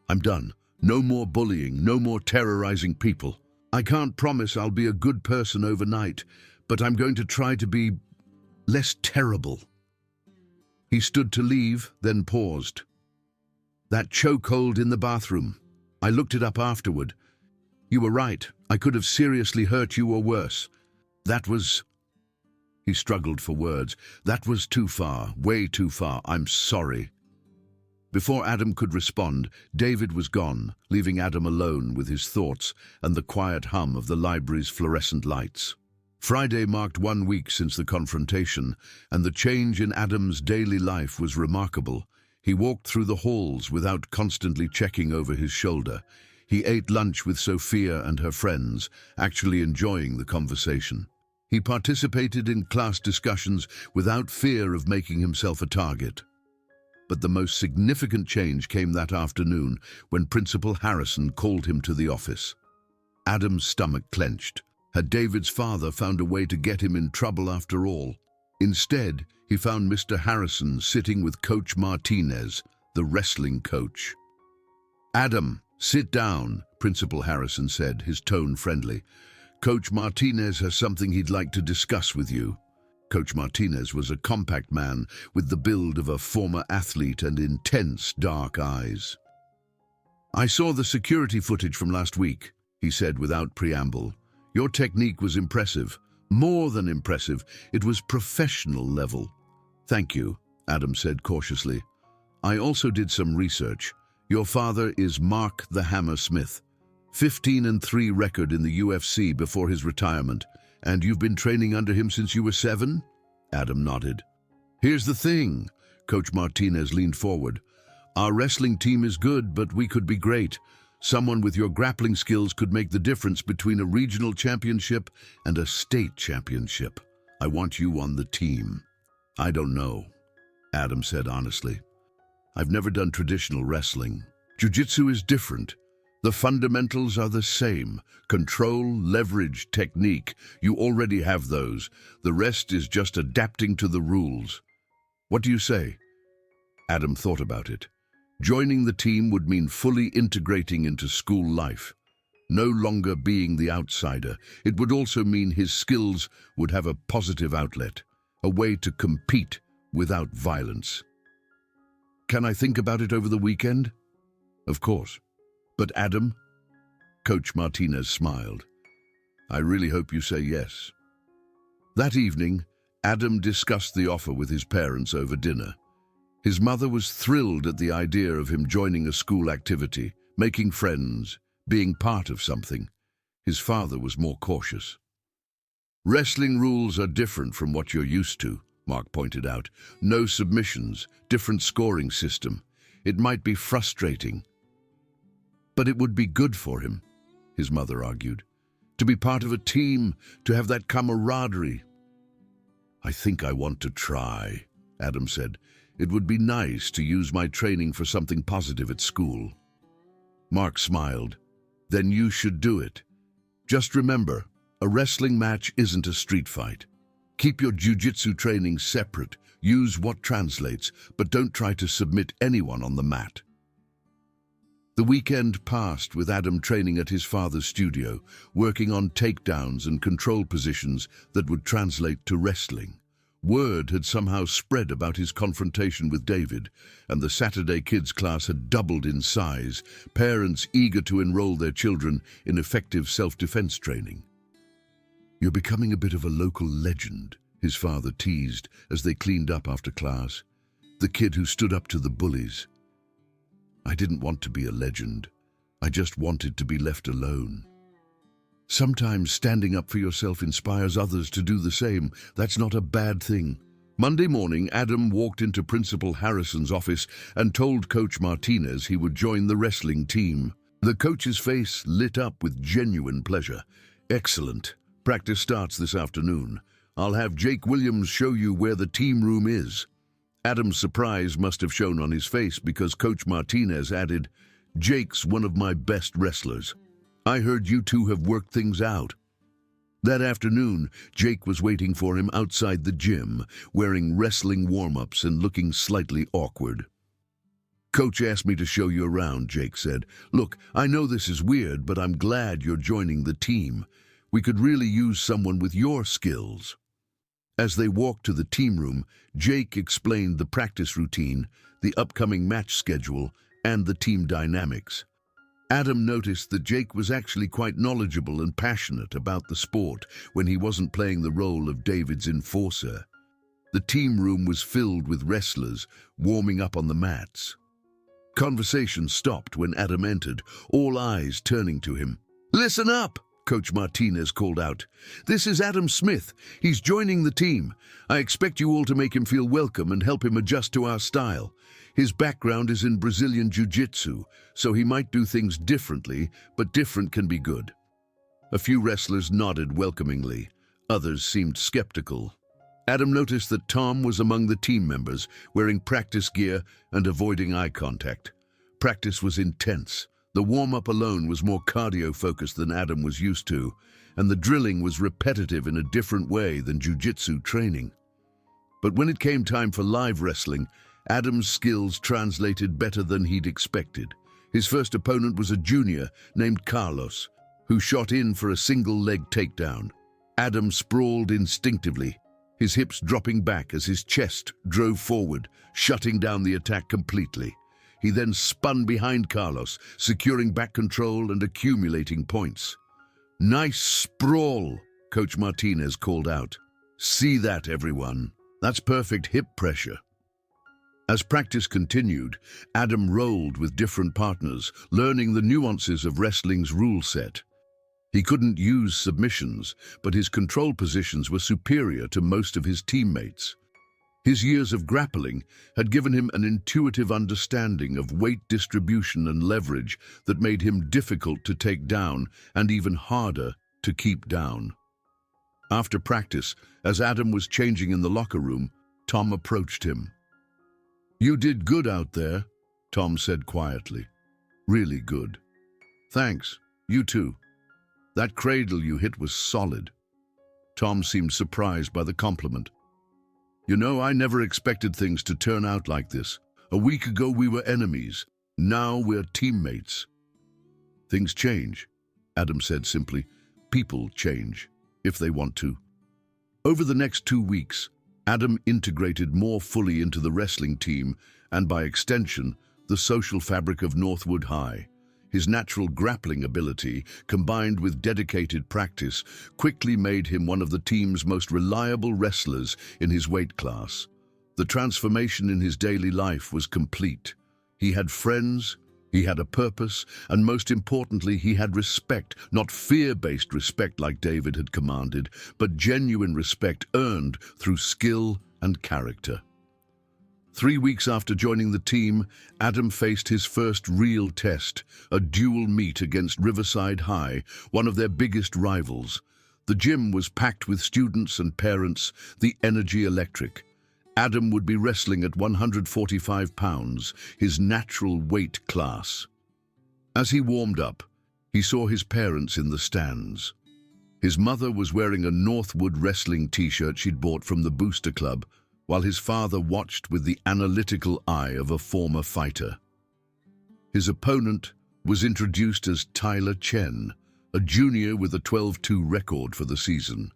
I'm done. No more bullying, no more terrorizing people. I can't promise I'll be a good person overnight, but I'm going to try to be less terrible. He stood to leave, then paused. That chokehold in the bathroom. I looked it up afterward. You were right. I could have seriously hurt you or worse. That was... He struggled for words. That was too far, way too far. I'm sorry. Before Adam could respond, David was gone, leaving Adam alone with his thoughts and the quiet hum of the library's fluorescent lights. Friday marked 1 week since the confrontation, and the change in Adam's daily life was remarkable. He walked through the halls without constantly checking over his shoulder. He ate lunch with Sophia and her friends, actually enjoying the conversation. He participated in class discussions without fear of making himself a target. But the most significant change came that afternoon when Principal Harrison called him to the office. Adam's stomach clenched. Had David's father found a way to get him in trouble after all? Instead, he found Mr. Harrison sitting with Coach Martinez, the wrestling coach. "Adam, sit down," Principal Harrison said, his tone friendly. "Coach Martinez has something he'd like to discuss with you." Coach Martinez was a compact man with the build of a former athlete and intense dark eyes. "I saw the security footage from last week," he said without preamble. "Your technique was impressive. More than impressive. It was professional level." "Thank you," Adam said cautiously. "I also did some research. Your father is Mark the Hammer Smith. 15-3 record in the UFC before his retirement. And you've been training under him since you were 7? Adam nodded. "Here's the thing," Coach Martinez leaned forward. "Our wrestling team is good, but we could be great. Someone with your grappling skills could make the difference between a regional championship and a state championship. I want you on the team." "I don't know," Adam said honestly. "I've never done traditional wrestling. Jiu-jitsu is different. The fundamentals are the same. Control, leverage, technique. You already have those. The rest is just adapting to the rules. What do you say?" Adam thought about it. Joining the team would mean fully integrating into school life. No longer being the outsider. It would also mean his skills would have a positive outlet, a way to compete without violence. "Can I think about it over the weekend?" "Of course. But Adam?" Coach Martinez smiled. "I really hope you say yes." That evening, Adam discussed the offer with his parents over dinner. His mother was thrilled at the idea of him joining a school activity, making friends, being part of something. His father was more cautious. "Wrestling rules are different from what you're used to," Mark pointed out. "No submissions, different scoring system. It might be frustrating. But it would be good for him," his mother argued. "To be part of a team, to have that camaraderie." "I think I want to try," Adam said. "It would be nice to use my training for something positive at school." Mark smiled. "Then you should do it. Just remember, a wrestling match isn't a street fight. Keep your jiu-jitsu training separate. Use what translates, but don't try to submit anyone on the mat." The weekend passed with Adam training at his father's studio, working on takedowns and control positions that would translate to wrestling. Word had somehow spread about his confrontation with David, and the Saturday kids class had doubled in size, parents eager to enroll their children in effective self-defense training. "You're becoming a bit of a local legend," his father teased as they cleaned up after class. "The kid who stood up to the bullies." "I didn't want to be a legend. I just wanted to be left alone." "Sometimes standing up for yourself inspires others to do the same. That's not a bad thing. Monday morning, Adam walked into Principal Harrison's office and told Coach Martinez he would join the wrestling team. The coach's face lit up with genuine pleasure. "Excellent. Practice starts this afternoon. I'll have Jake Williams show you where the team room is." Adam's surprise must have shown on his face because Coach Martinez added, "Jake's one of my best wrestlers. I heard you two have worked things out." That afternoon, Jake was waiting for him outside the gym, wearing wrestling warm-ups and looking slightly awkward. "Coach asked me to show you around," Jake said. "Look, I know this is weird, but I'm glad you're joining the team. We could really use someone with your skills." As they walked to the team room, Jake explained the practice routine, the upcoming match schedule, and the team dynamics. Adam noticed that Jake was actually quite knowledgeable and passionate about the sport when he wasn't playing the role of David's enforcer. The team room was filled with wrestlers warming up on the mats. Conversation stopped when Adam entered, all eyes turning to him. "Listen up!" Coach Martinez called out. "This is Adam Smith. He's joining the team. I expect you all to make him feel welcome and help him adjust to our style. His background is in Brazilian Jiu-Jitsu, so he might do things differently, but different can be good." A few wrestlers nodded welcomingly. Others seemed skeptical. Adam noticed that Tom was among the team members, wearing practice gear and avoiding eye contact. Practice was intense. The warm-up alone was more cardio-focused than Adam was used to, and the drilling was repetitive in a different way than jiu-jitsu training. But when it came time for live wrestling, Adam's skills translated better than he'd expected. His first opponent was a junior named Carlos, who shot in for a single-leg takedown. Adam sprawled instinctively, his hips dropping back as his chest drove forward, shutting down the attack completely. He then spun behind Carlos, securing back control and accumulating points. "Nice sprawl," Coach Martinez called out. "See that, everyone? That's perfect hip pressure." As practice continued, Adam rolled with different partners, learning the nuances of wrestling's rule set. He couldn't use submissions, but his control positions were superior to most of his teammates. His years of grappling had given him an intuitive understanding of weight distribution and leverage that made him difficult to take down and even harder to keep down. After practice, as Adam was changing in the locker room, Tom approached him. "You did good out there," Tom said quietly. "Really good." "Thanks. You too. That cradle you hit was solid." Tom seemed surprised by the compliment. "You know, I never expected things to turn out like this. A week ago we were enemies. Now we're teammates." "Things change," Adam said simply. "People change, if they want to." Over the next 2 weeks, Adam integrated more fully into the wrestling team and, by extension, the social fabric of Northwood High. His natural grappling ability, combined with dedicated practice, quickly made him one of the team's most reliable wrestlers in his weight class. The transformation in his daily life was complete. He had friends, he had a purpose, and most importantly, he had respect, not fear-based respect like David had commanded, but genuine respect earned through skill and character. 3 weeks after joining the team, Adam faced his first real test, a dual meet against Riverside High, one of their biggest rivals. The gym was packed with students and parents, the energy electric. Adam would be wrestling at 145 pounds, his natural weight class. As he warmed up, he saw his parents in the stands. His mother was wearing a Northwood wrestling t-shirt she'd bought from the Booster Club, while his father watched with the analytical eye of a former fighter. His opponent was introduced as Tyler Chen, a junior with a 12-2 record for the season.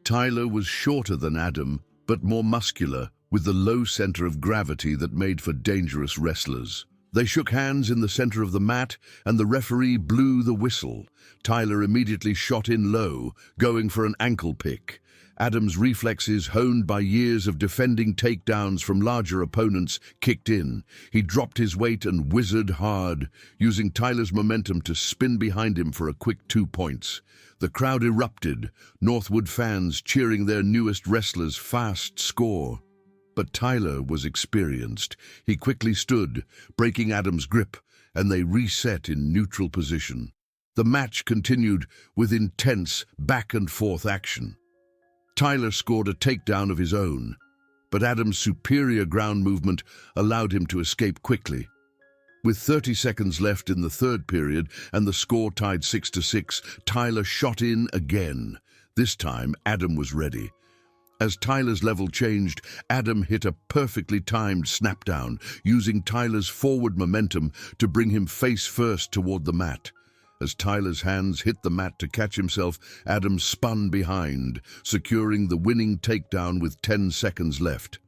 Tyler was shorter than Adam, but more muscular, with the low center of gravity that made for dangerous wrestlers. They shook hands in the center of the mat, and the referee blew the whistle. Tyler immediately shot in low, going for an ankle pick. Adam's reflexes, honed by years of defending takedowns from larger opponents, kicked in. He dropped his weight and whizzed hard, using Tyler's momentum to spin behind him for a quick 2 points. The crowd erupted, Northwood fans cheering their newest wrestler's fast score. But Tyler was experienced. He quickly stood, breaking Adam's grip, and they reset in neutral position. The match continued with intense back-and-forth action. Tyler scored a takedown of his own, but Adam's superior ground movement allowed him to escape quickly. With 30 seconds left in the third period and the score tied 6-6, Tyler shot in again. This time, Adam was ready. As Tyler's level changed, Adam hit a perfectly timed snapdown, using Tyler's forward momentum to bring him face first toward the mat. As Tyler's hands hit the mat to catch himself, Adam spun behind, securing the winning takedown with 10 seconds left.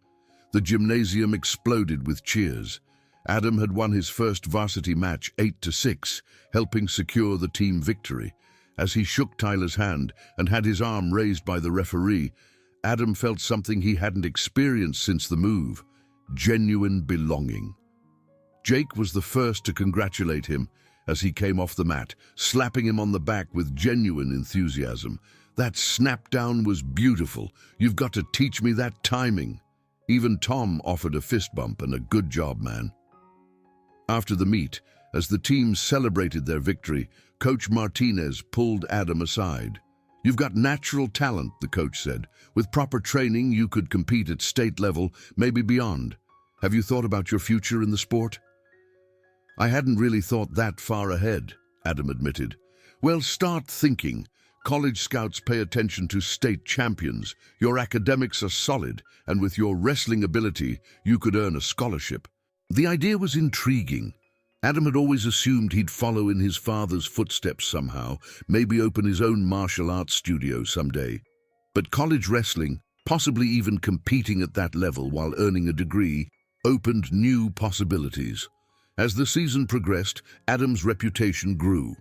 The gymnasium exploded with cheers. Adam had won his first varsity match 8-6, helping secure the team victory. As he shook Tyler's hand and had his arm raised by the referee, Adam felt something he hadn't experienced since the move: genuine belonging. Jake was the first to congratulate him as he came off the mat, slapping him on the back with genuine enthusiasm. "That snap-down was beautiful. You've got to teach me that timing." Even Tom offered a fist bump and a "good job, man." After the meet, as the team celebrated their victory, Coach Martinez pulled Adam aside. "You've got natural talent," the coach said. "With proper training, you could compete at state level, maybe beyond. Have you thought about your future in the sport?" "I hadn't really thought that far ahead," Adam admitted. "Well, start thinking. College scouts pay attention to state champions. Your academics are solid, and with your wrestling ability, you could earn a scholarship." The idea was intriguing. Adam had always assumed he'd follow in his father's footsteps somehow, maybe open his own martial arts studio someday. But college wrestling, possibly even competing at that level while earning a degree, opened new possibilities. As the season progressed, Adam's reputation grew.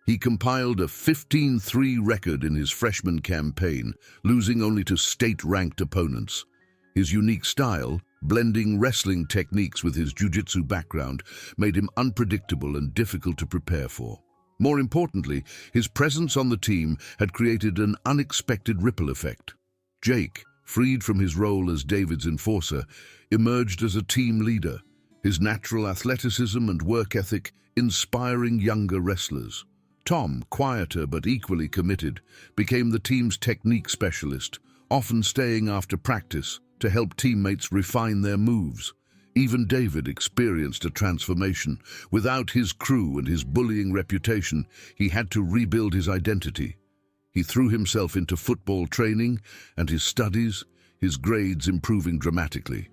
He compiled a 15-3 record in his freshman campaign, losing only to state-ranked opponents. His unique style, blending wrestling techniques with his jiu-jitsu background, made him unpredictable and difficult to prepare for. More importantly, his presence on the team had created an unexpected ripple effect. Jake, freed from his role as David's enforcer, emerged as a team leader, his natural athleticism and work ethic inspiring younger wrestlers. Tom, quieter but equally committed, became the team's technique specialist, often staying after practice to help teammates refine their moves. Even David experienced a transformation. Without his crew and his bullying reputation, he had to rebuild his identity. He threw himself into football training and his studies, his grades improving dramatically.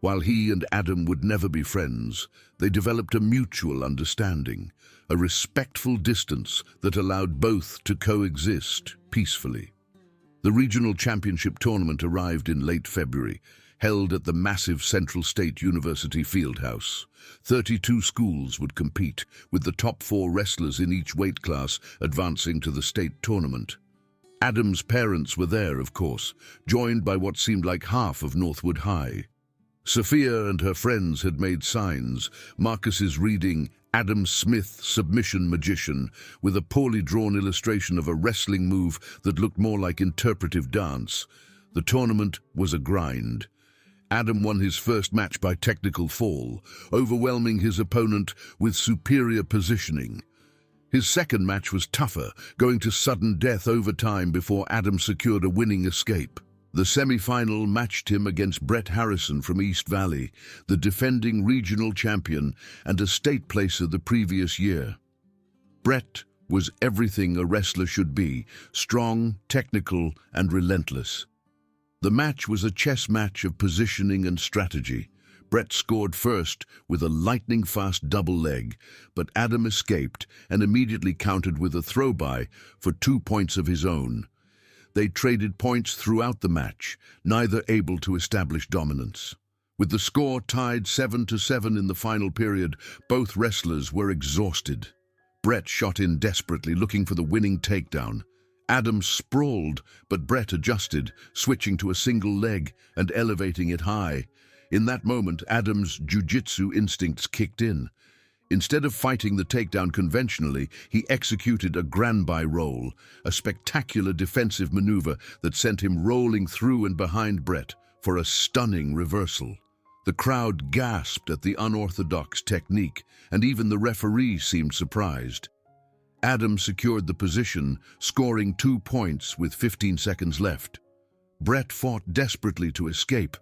While he and Adam would never be friends, they developed a mutual understanding, a respectful distance that allowed both to coexist peacefully. The regional championship tournament arrived in late February, held at the massive Central State University Fieldhouse. 32 schools would compete, with the top 4 wrestlers in each weight class advancing to the state tournament. Adam's parents were there, of course, joined by what seemed like half of Northwood High. Sophia and her friends had made signs, Marcus's reading Adam Smith, Submission Magician, with a poorly drawn illustration of a wrestling move that looked more like interpretive dance. The tournament was a grind. Adam won his first match by technical fall, overwhelming his opponent with superior positioning. His second match was tougher, going to sudden death overtime before Adam secured a winning escape. The semi-final matched him against Brett Harrison from East Valley, the defending regional champion and a state placer the previous year. Brett was everything a wrestler should be: strong, technical, and relentless. The match was a chess match of positioning and strategy. Brett scored first with a lightning-fast double leg, but Adam escaped and immediately countered with a throw-by for 2 points of his own. They traded points throughout the match, neither able to establish dominance. With the score tied 7-7 in the final period, both wrestlers were exhausted. Brett shot in desperately, looking for the winning takedown. Adam sprawled, but Brett adjusted, switching to a single leg and elevating it high. In that moment, Adam's jiu-jitsu instincts kicked in. Instead of fighting the takedown conventionally, he executed a granby roll, a spectacular defensive maneuver that sent him rolling through and behind Brett, for a stunning reversal. The crowd gasped at the unorthodox technique, and even the referee seemed surprised. Adam secured the position, scoring 2 points with 15 seconds left. Brett fought desperately to escape,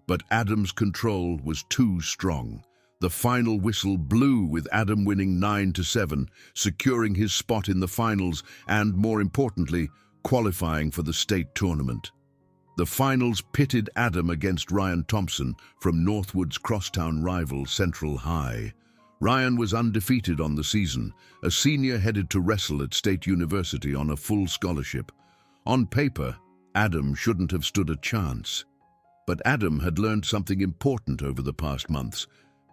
but Adam's control was too strong. The final whistle blew with Adam winning 9-7, securing his spot in the finals and, more importantly, qualifying for the state tournament. The finals pitted Adam against Ryan Thompson from Northwood's crosstown rival Central High. Ryan was undefeated on the season, a senior headed to wrestle at State University on a full scholarship. On paper, Adam shouldn't have stood a chance. But Adam had learned something important over the past months.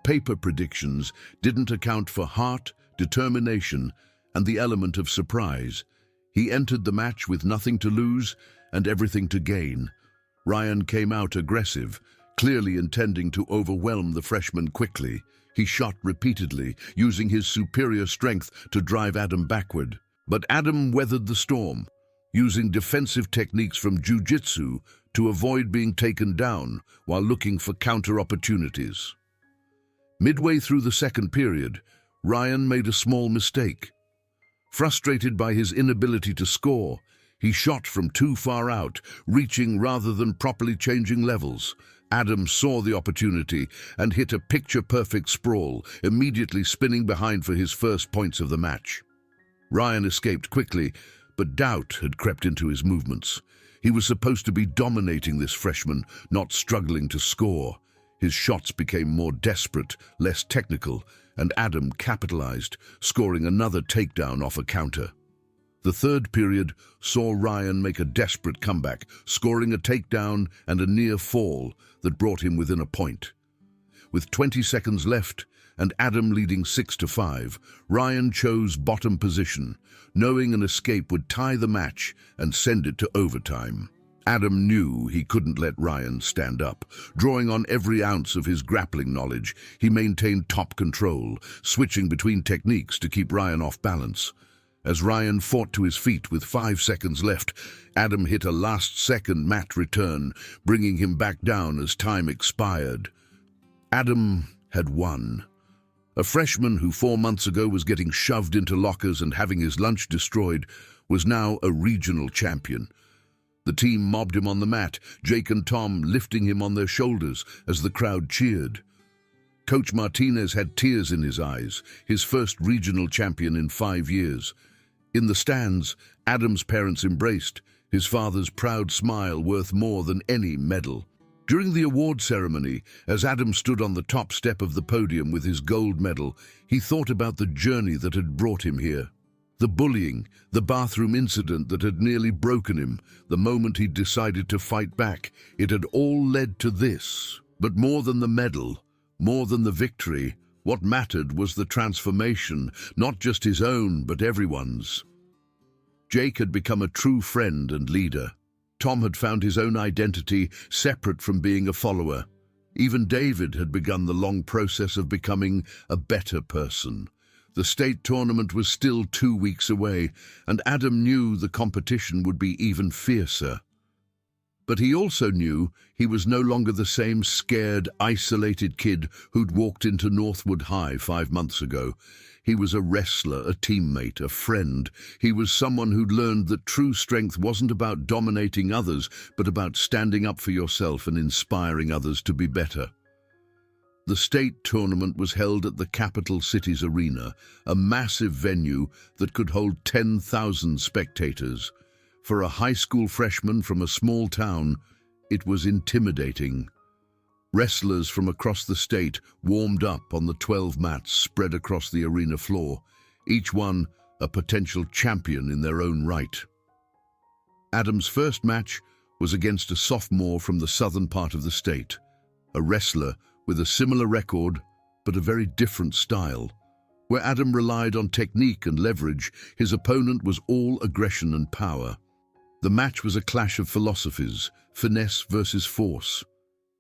Paper predictions didn't account for heart, determination, and the element of surprise. He entered the match with nothing to lose and everything to gain. Ryan came out aggressive, clearly intending to overwhelm the freshman quickly. He shot repeatedly, using his superior strength to drive Adam backward. But Adam weathered the storm, using defensive techniques from jiu-jitsu to avoid being taken down while looking for counter opportunities. Midway through the second period, Ryan made a small mistake. Frustrated by his inability to score, he shot from too far out, reaching rather than properly changing levels. Adam saw the opportunity and hit a picture-perfect sprawl, immediately spinning behind for his first points of the match. Ryan escaped quickly, but doubt had crept into his movements. He was supposed to be dominating this freshman, not struggling to score. His shots became more desperate, less technical, and Adam capitalized, scoring another takedown off a counter. The third period saw Ryan make a desperate comeback, scoring a takedown and a near fall that brought him within a point. With 20 seconds left and Adam leading 6-5, Ryan chose bottom position, knowing an escape would tie the match and send it to overtime. Adam knew he couldn't let Ryan stand up. Drawing on every ounce of his grappling knowledge, he maintained top control, switching between techniques to keep Ryan off balance. As Ryan fought to his feet with 5 seconds left, Adam hit a last-second mat return, bringing him back down as time expired. Adam had won. A freshman who 4 months ago was getting shoved into lockers and having his lunch destroyed was now a regional champion. The team mobbed him on the mat, Jake and Tom lifting him on their shoulders as the crowd cheered. Coach Martinez had tears in his eyes, his first regional champion in 5 years. In the stands, Adam's parents embraced, his father's proud smile worth more than any medal. During the award ceremony, as Adam stood on the top step of the podium with his gold medal, he thought about the journey that had brought him here. The bullying, the bathroom incident that had nearly broken him, the moment he decided to fight back, it had all led to this. But more than the medal, more than the victory, what mattered was the transformation, not just his own, but everyone's. Jake had become a true friend and leader. Tom had found his own identity, separate from being a follower. Even David had begun the long process of becoming a better person. The state tournament was still 2 weeks away, and Adam knew the competition would be even fiercer. But he also knew he was no longer the same scared, isolated kid who'd walked into Northwood High 5 months ago. He was a wrestler, a teammate, a friend. He was someone who'd learned that true strength wasn't about dominating others, but about standing up for yourself and inspiring others to be better. The state tournament was held at the capital city's arena, a massive venue that could hold 10,000 spectators. For a high school freshman from a small town, it was intimidating. Wrestlers from across the state warmed up on the 12 mats spread across the arena floor, each one a potential champion in their own right. Adam's first match was against a sophomore from the southern part of the state, a wrestler with a similar record but a very different style. Where Adam relied on technique and leverage, his opponent was all aggression and power. The match was a clash of philosophies, finesse versus force.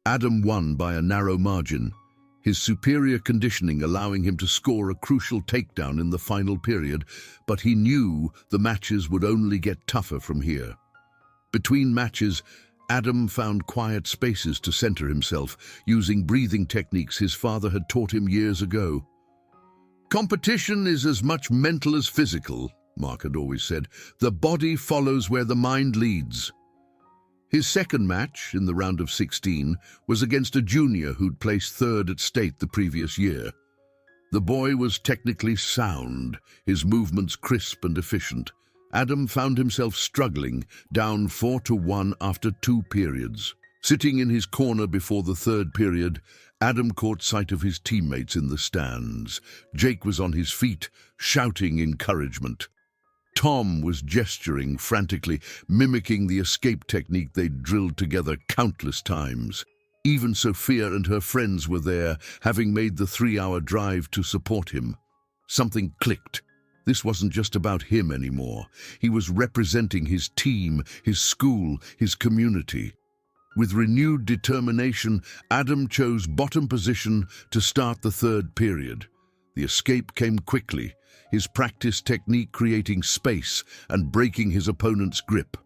Adam won by a narrow margin, his superior conditioning allowing him to score a crucial takedown in the final period, but he knew the matches would only get tougher from here. Between matches, Adam found quiet spaces to center himself, using breathing techniques his father had taught him years ago. "Competition is as much mental as physical," Mark had always said. "The body follows where the mind leads." His second match, in the round of 16, was against a junior who'd placed third at state the previous year. The boy was technically sound, his movements crisp and efficient. Adam found himself struggling, down 4-1 after 2 periods. Sitting in his corner before the third period, Adam caught sight of his teammates in the stands. Jake was on his feet, shouting encouragement. Tom was gesturing frantically, mimicking the escape technique they'd drilled together countless times. Even Sophia and her friends were there, having made the 3-hour drive to support him. Something clicked. This wasn't just about him anymore. He was representing his team, his school, his community. With renewed determination, Adam chose bottom position to start the third period. The escape came quickly, his practice technique creating space and breaking his opponent's grip.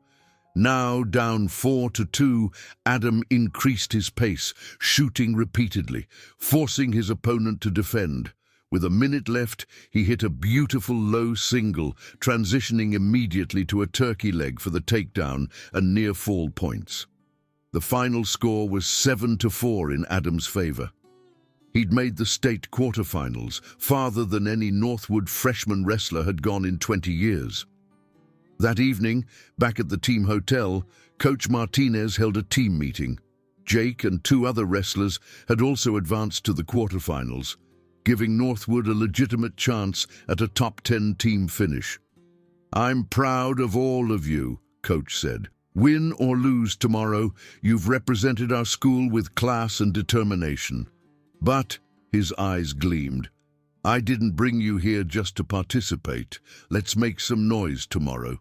Now down 4-2, Adam increased his pace, shooting repeatedly, forcing his opponent to defend. With a minute left, he hit a beautiful low single, transitioning immediately to a turkey leg for the takedown and near-fall points. The final score was 7-4 in Adam's favor. He'd made the state quarterfinals, farther than any Northwood freshman wrestler had gone in 20 years. That evening, back at the team hotel, Coach Martinez held a team meeting. Jake and 2 other wrestlers had also advanced to the quarterfinals, giving Northwood a legitimate chance at a top 10 team finish. "I'm proud of all of you," Coach said. "Win or lose tomorrow, you've represented our school with class and determination." But, his eyes gleamed, "I didn't bring you here just to participate. Let's make some noise tomorrow."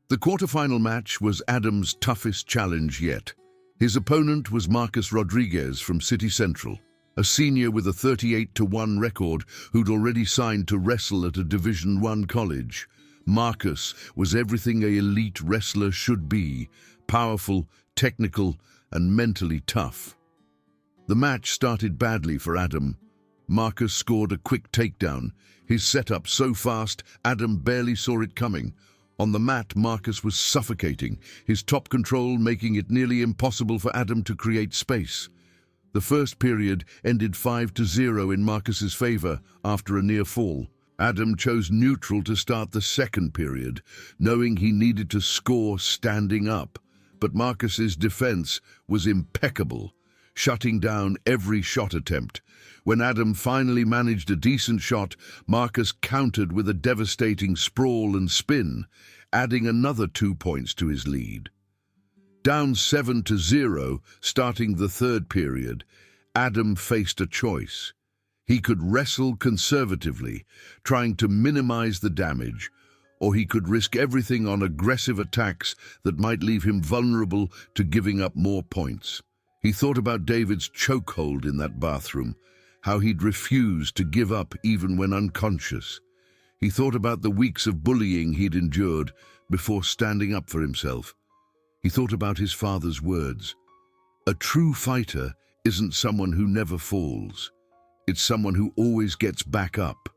The quarterfinal match was Adam's toughest challenge yet. His opponent was Marcus Rodriguez from City Central, a senior with a 38-1 record who'd already signed to wrestle at a Division I college. Marcus was everything an elite wrestler should be: powerful, technical, and mentally tough. The match started badly for Adam. Marcus scored a quick takedown, his setup so fast Adam barely saw it coming. On the mat, Marcus was suffocating, his top control making it nearly impossible for Adam to create space. The first period ended 5-0 in Marcus's favor after a near fall. Adam chose neutral to start the second period, knowing he needed to score standing up. But Marcus's defense was impeccable, shutting down every shot attempt. When Adam finally managed a decent shot, Marcus countered with a devastating sprawl and spin, adding another 2 points to his lead. Down 7-0, starting the third period, Adam faced a choice. He could wrestle conservatively, trying to minimize the damage, or he could risk everything on aggressive attacks that might leave him vulnerable to giving up more points. He thought about David's chokehold in that bathroom, how he'd refused to give up even when unconscious. He thought about the weeks of bullying he'd endured before standing up for himself. He thought about his father's words. "A true fighter isn't someone who never falls. It's someone who always gets back up."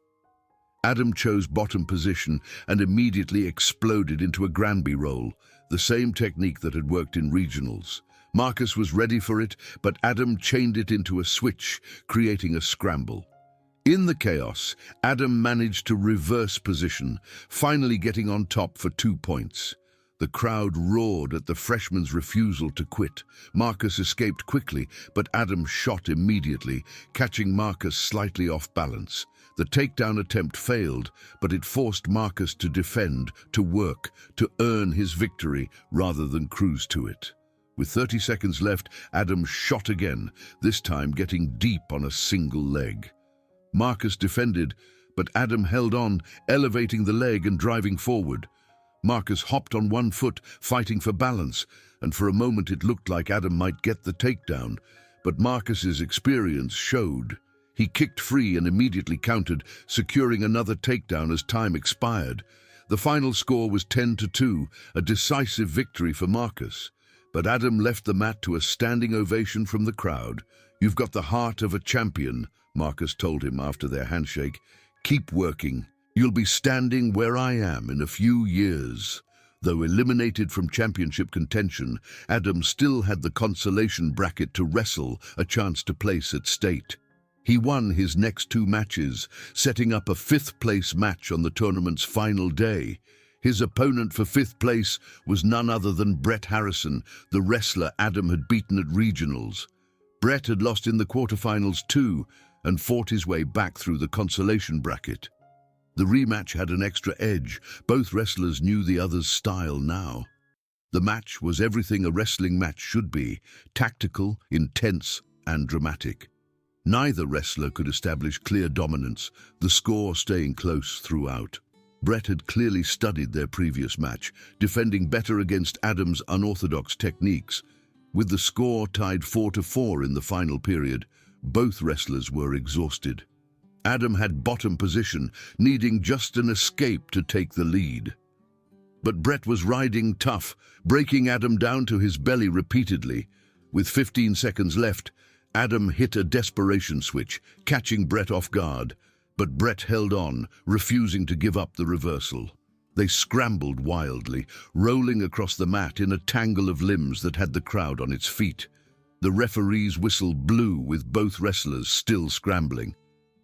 Adam chose bottom position and immediately exploded into a Granby roll, the same technique that had worked in regionals. Marcus was ready for it, but Adam chained it into a switch, creating a scramble. In the chaos, Adam managed to reverse position, finally getting on top for 2 points. The crowd roared at the freshman's refusal to quit. Marcus escaped quickly, but Adam shot immediately, catching Marcus slightly off balance. The takedown attempt failed, but it forced Marcus to defend, to work, to earn his victory rather than cruise to it. With 30 seconds left, Adam shot again, this time getting deep on a single leg. Marcus defended, but Adam held on, elevating the leg and driving forward. Marcus hopped on one foot, fighting for balance, and for a moment it looked like Adam might get the takedown, but Marcus's experience showed. He kicked free and immediately countered, securing another takedown as time expired. The final score was 10-2, a decisive victory for Marcus. But Adam left the mat to a standing ovation from the crowd. "You've got the heart of a champion," Marcus told him after their handshake. "Keep working. You'll be standing where I am in a few years." Though eliminated from championship contention, Adam still had the consolation bracket to wrestle, a chance to place at state. He won his next 2 matches, setting up a 5th-place match on the tournament's final day. His opponent for 5th place was none other than Brett Harrison, the wrestler Adam had beaten at regionals. Brett had lost in the quarterfinals too, and fought his way back through the consolation bracket. The rematch had an extra edge. Both wrestlers knew the other's style now. The match was everything a wrestling match should be: tactical, intense, and dramatic. Neither wrestler could establish clear dominance, the score staying close throughout. Brett had clearly studied their previous match, defending better against Adam's unorthodox techniques. With the score tied 4-4 in the final period, both wrestlers were exhausted. Adam had bottom position, needing just an escape to take the lead. But Brett was riding tough, breaking Adam down to his belly repeatedly. With 15 seconds left, Adam hit a desperation switch, catching Brett off guard. But Brett held on, refusing to give up the reversal. They scrambled wildly, rolling across the mat in a tangle of limbs that had the crowd on its feet. The referee's whistle blew with both wrestlers still scrambling.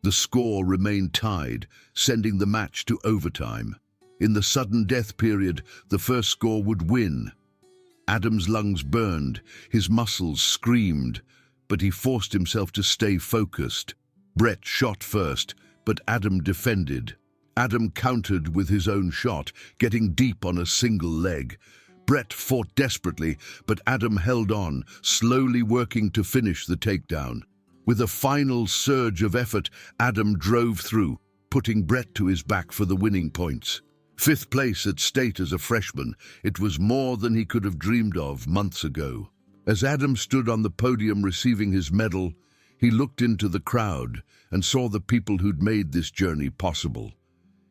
The score remained tied, sending the match to overtime. In the sudden death period, the first score would win. Adam's lungs burned, his muscles screamed, but he forced himself to stay focused. Brett shot first, but Adam defended. Adam countered with his own shot, getting deep on a single leg. Brett fought desperately, but Adam held on, slowly working to finish the takedown. With a final surge of effort, Adam drove through, putting Brett to his back for the winning points. 5th place at state as a freshman, it was more than he could have dreamed of months ago. As Adam stood on the podium receiving his medal, he looked into the crowd and saw the people who'd made this journey possible.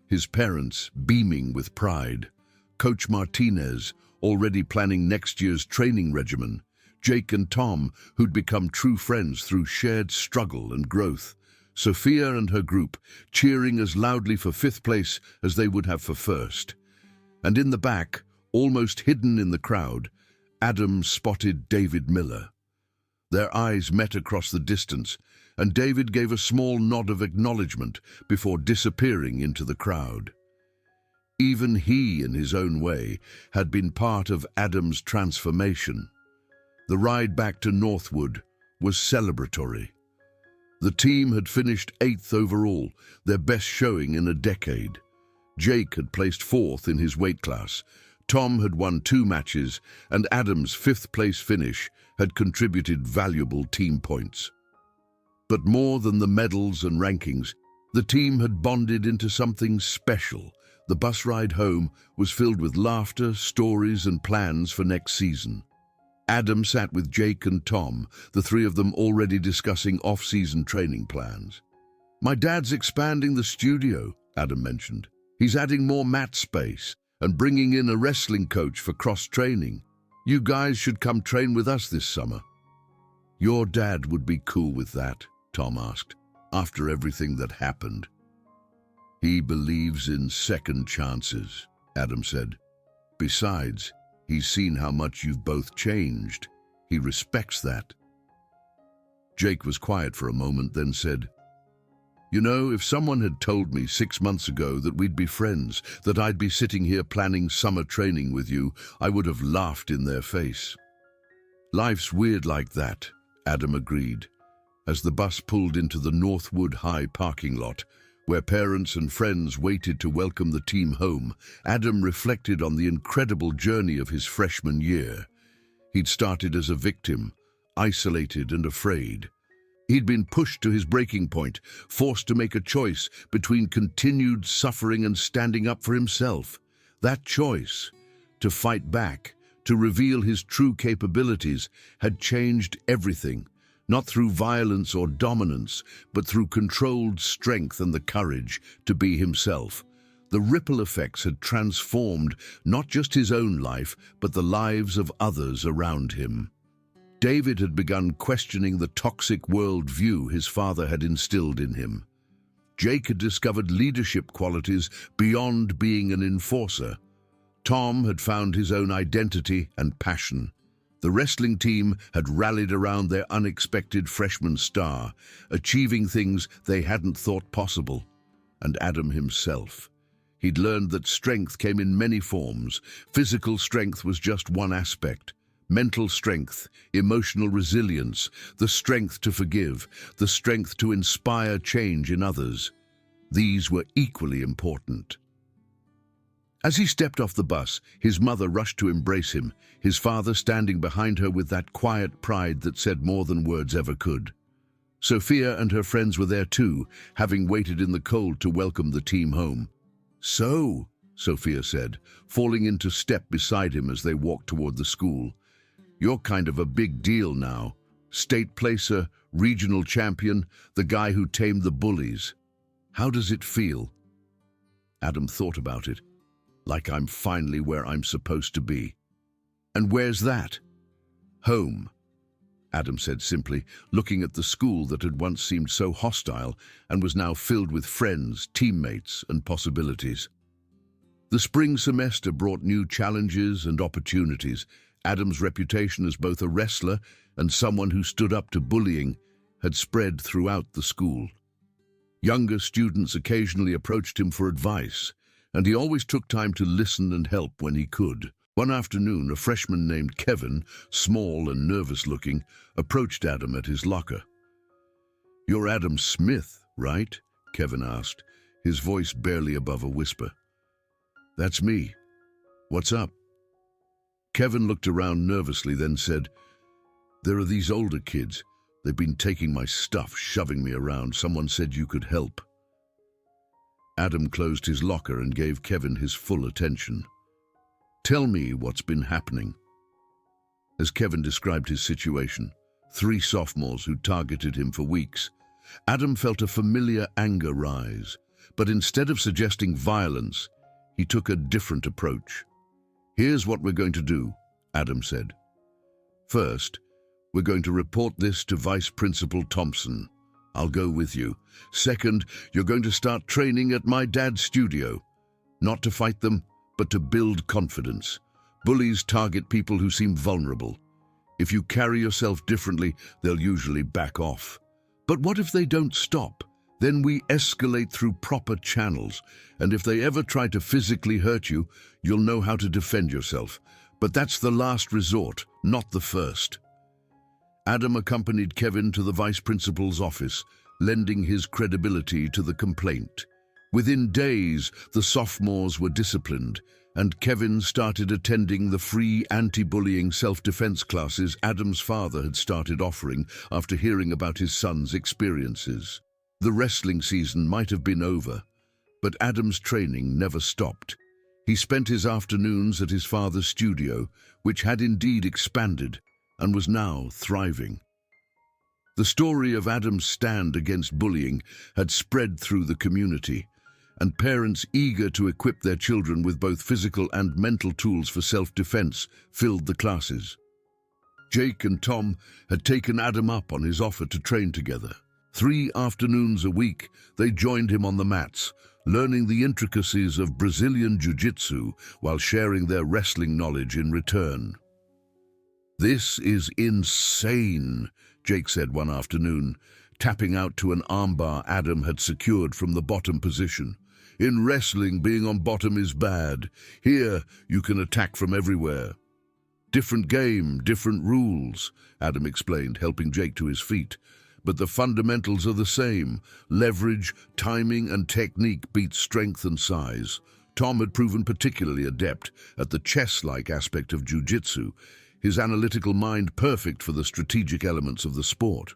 His parents beaming with pride, Coach Martinez already planning next year's training regimen, Jake and Tom, who'd become true friends through shared struggle and growth, Sophia and her group cheering as loudly for 5th place as they would have for 1st. And in the back, almost hidden in the crowd, Adam spotted David Miller. Their eyes met across the distance, and David gave a small nod of acknowledgement before disappearing into the crowd. Even he, in his own way, had been part of Adam's transformation. The ride back to Northwood was celebratory. The team had finished 8th overall, their best showing in a decade. Jake had placed 4th in his weight class. Tom had won 2 matches, and Adam's 5th place finish had contributed valuable team points. But more than the medals and rankings, the team had bonded into something special. The bus ride home was filled with laughter, stories, and plans for next season. Adam sat with Jake and Tom, the 3 of them already discussing off-season training plans. "My dad's expanding the studio," Adam mentioned. "He's adding more mat space and bringing in a wrestling coach for cross-training. You guys should come train with us this summer." "Your dad would be cool with that?" Tom asked, "after everything that happened." "He believes in second chances," Adam said. "Besides, he's seen how much you've both changed. He respects that." Jake was quiet for a moment, then said, "You know, if someone had told me 6 months ago that we'd be friends, that I'd be sitting here planning summer training with you, I would have laughed in their face." "Life's weird like that," Adam agreed. As the bus pulled into the Northwood High parking lot, where parents and friends waited to welcome the team home, Adam reflected on the incredible journey of his freshman year. He'd started as a victim, isolated and afraid. He'd been pushed to his breaking point, forced to make a choice between continued suffering and standing up for himself. That choice, to fight back, to reveal his true capabilities, had changed everything. Not through violence or dominance, but through controlled strength and the courage to be himself. The ripple effects had transformed not just his own life, but the lives of others around him. David had begun questioning the toxic worldview his father had instilled in him. Jake had discovered leadership qualities beyond being an enforcer. Tom had found his own identity and passion. The wrestling team had rallied around their unexpected freshman star, achieving things they hadn't thought possible. And Adam himself. He'd learned that strength came in many forms. Physical strength was just one aspect. Mental strength, emotional resilience, the strength to forgive, the strength to inspire change in others. These were equally important. As he stepped off the bus, his mother rushed to embrace him, his father standing behind her with that quiet pride that said more than words ever could. Sophia and her friends were there too, having waited in the cold to welcome the team home. "So," Sophia said, falling into step beside him as they walked toward the school, "you're kind of a big deal now. State placer, regional champion, the guy who tamed the bullies. How does it feel?" Adam thought about it. "Like I'm finally where I'm supposed to be." "And where's that?" "Home," Adam said simply, looking at the school that had once seemed so hostile and was now filled with friends, teammates, and possibilities. The spring semester brought new challenges and opportunities. Adam's reputation as both a wrestler and someone who stood up to bullying had spread throughout the school. Younger students occasionally approached him for advice, and he always took time to listen and help when he could. One afternoon, a freshman named Kevin, small and nervous-looking, approached Adam at his locker. "You're Adam Smith, right?" Kevin asked, his voice barely above a whisper. "That's me. What's up?" Kevin looked around nervously, then said, "There are these older kids. They've been taking my stuff, shoving me around. Someone said you could help." Adam closed his locker and gave Kevin his full attention. "Tell me what's been happening." As Kevin described his situation, 3 sophomores who targeted him for weeks, Adam felt a familiar anger rise, but instead of suggesting violence, he took a different approach. "Here's what we're going to do," Adam said. "First, we're going to report this to Vice Principal Thompson. I'll go with you. Second, you're going to start training at my dad's studio. Not to fight them, but to build confidence. Bullies target people who seem vulnerable. If you carry yourself differently, they'll usually back off. But what if they don't stop? Then we escalate through proper channels, and if they ever try to physically hurt you, you'll know how to defend yourself. But that's the last resort, not the first." Adam accompanied Kevin to the vice principal's office, lending his credibility to the complaint. Within days, the sophomores were disciplined, and Kevin started attending the free anti-bullying self-defense classes Adam's father had started offering after hearing about his son's experiences. The wrestling season might have been over, but Adam's training never stopped. He spent his afternoons at his father's studio, which had indeed expanded and was now thriving. The story of Adam's stand against bullying had spread through the community, and parents eager to equip their children with both physical and mental tools for self-defense filled the classes. Jake and Tom had taken Adam up on his offer to train together. 3 afternoons a week, they joined him on the mats, learning the intricacies of Brazilian Jiu-Jitsu while sharing their wrestling knowledge in return. "This is insane," Jake said one afternoon, tapping out to an armbar Adam had secured from the bottom position. "In wrestling, being on bottom is bad. Here, you can attack from everywhere." "Different game, different rules," Adam explained, helping Jake to his feet. "But the fundamentals are the same. Leverage, timing, and technique beat strength and size." Tom had proven particularly adept at the chess-like aspect of jiu-jitsu, his analytical mind perfect for the strategic elements of the sport.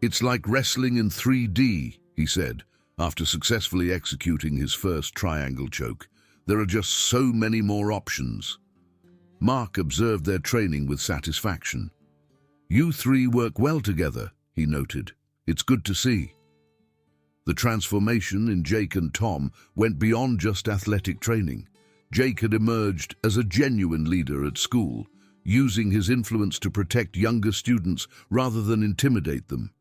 "It's like wrestling in 3D, he said, after successfully executing his first triangle choke. "There are just so many more options." Mark observed their training with satisfaction. "You 3 work well together," he noted. "It's good to see." The transformation in Jake and Tom went beyond just athletic training. Jake had emerged as a genuine leader at school, using his influence to protect younger students rather than intimidate them.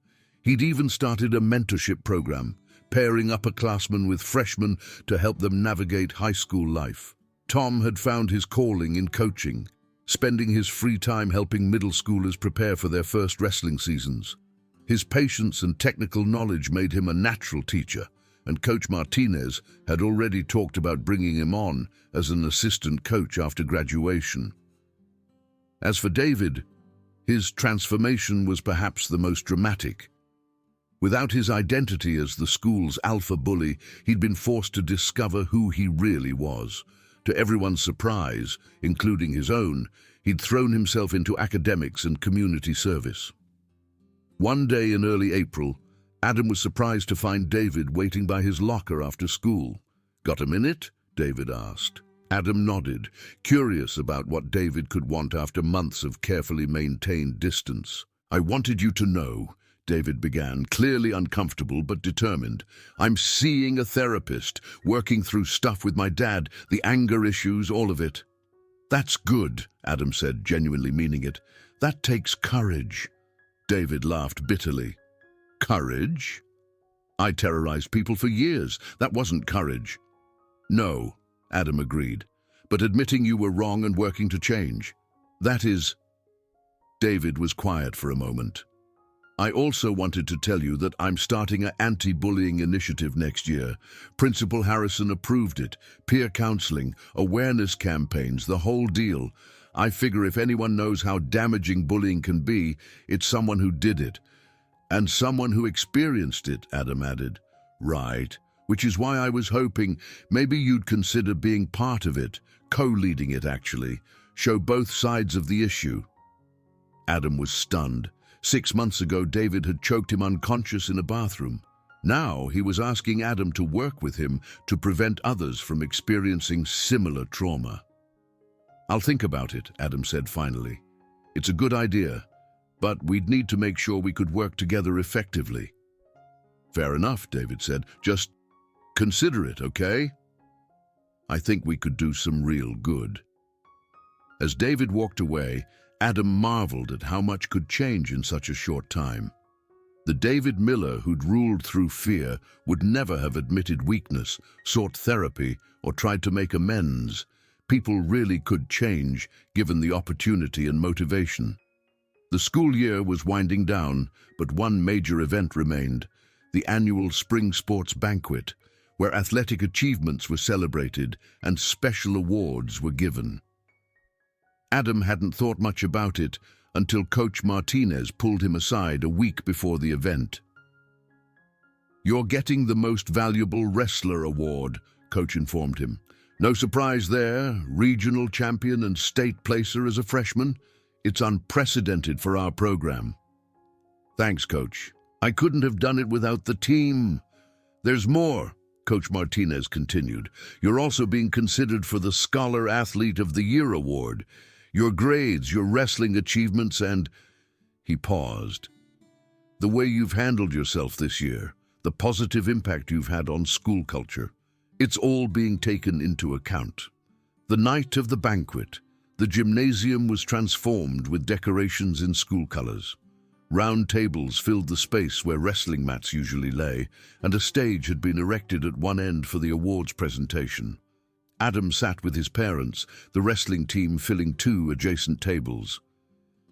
He'd even started a mentorship program, pairing upperclassmen with freshmen to help them navigate high school life. Tom had found his calling in coaching, spending his free time helping middle schoolers prepare for their first wrestling seasons. His patience and technical knowledge made him a natural teacher, and Coach Martinez had already talked about bringing him on as an assistant coach after graduation. As for David, his transformation was perhaps the most dramatic. Without his identity as the school's alpha bully, he'd been forced to discover who he really was. To everyone's surprise, including his own, he'd thrown himself into academics and community service. One day in early April, Adam was surprised to find David waiting by his locker after school. "Got a minute?" David asked. Adam nodded, curious about what David could want after months of carefully maintained distance. "I wanted you to know," David began, clearly uncomfortable but determined. "I'm seeing a therapist, working through stuff with my dad, the anger issues, all of it." "That's good," Adam said, genuinely meaning it. "That takes courage." David laughed bitterly. "Courage? I terrorized people for years. That wasn't courage." "No," Adam agreed, "but admitting you were wrong and working to change. That is..." David was quiet for a moment. "I also wanted to tell you that I'm starting an anti-bullying initiative next year. Principal Harrison approved it. Peer counseling, awareness campaigns, the whole deal. I figure if anyone knows how damaging bullying can be, it's someone who did it. And someone who experienced it," Adam added. "Right. Which is why I was hoping maybe you'd consider being part of it, co-leading it actually, show both sides of the issue." Adam was stunned. 6 months ago, David had choked him unconscious in a bathroom. Now he was asking Adam to work with him to prevent others from experiencing similar trauma. "I'll think about it," Adam said finally. "It's a good idea, but we'd need to make sure we could work together effectively." "Fair enough," David said. "Just consider it, okay? I think we could do some real good." As David walked away, Adam marveled at how much could change in such a short time. The David Miller who'd ruled through fear would never have admitted weakness, sought therapy, or tried to make amends. People really could change, given the opportunity and motivation. The school year was winding down, but one major event remained: the annual spring sports banquet, where athletic achievements were celebrated and special awards were given. Adam hadn't thought much about it until Coach Martinez pulled him aside a week before the event. "You're getting the Most Valuable Wrestler award," Coach informed him. "No surprise there, regional champion and state placer as a freshman. It's unprecedented for our program." "Thanks, Coach. I couldn't have done it without the team." "There's more," Coach Martinez continued. "You're also being considered for the Scholar Athlete of the Year award. Your grades, your wrestling achievements, and..." He paused. "The way you've handled yourself this year, the positive impact you've had on school culture. It's all being taken into account." The night of the banquet, the gymnasium was transformed with decorations in school colors. Round tables filled the space where wrestling mats usually lay, and a stage had been erected at one end for the awards presentation. Adam sat with his parents, the wrestling team filling 2 adjacent tables.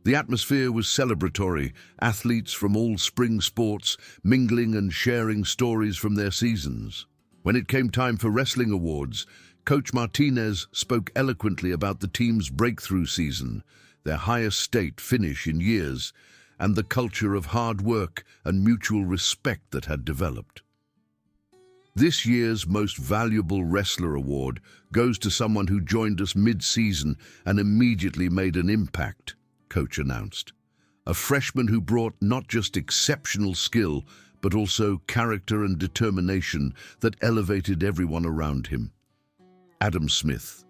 The atmosphere was celebratory, athletes from all spring sports mingling and sharing stories from their seasons. When it came time for wrestling awards, Coach Martinez spoke eloquently about the team's breakthrough season, their highest state finish in years, and the culture of hard work and mutual respect that had developed. "This year's Most Valuable Wrestler award goes to someone who joined us mid-season and immediately made an impact," Coach announced. "A freshman who brought not just exceptional skill, but also character and determination that elevated everyone around him. Adam Smith."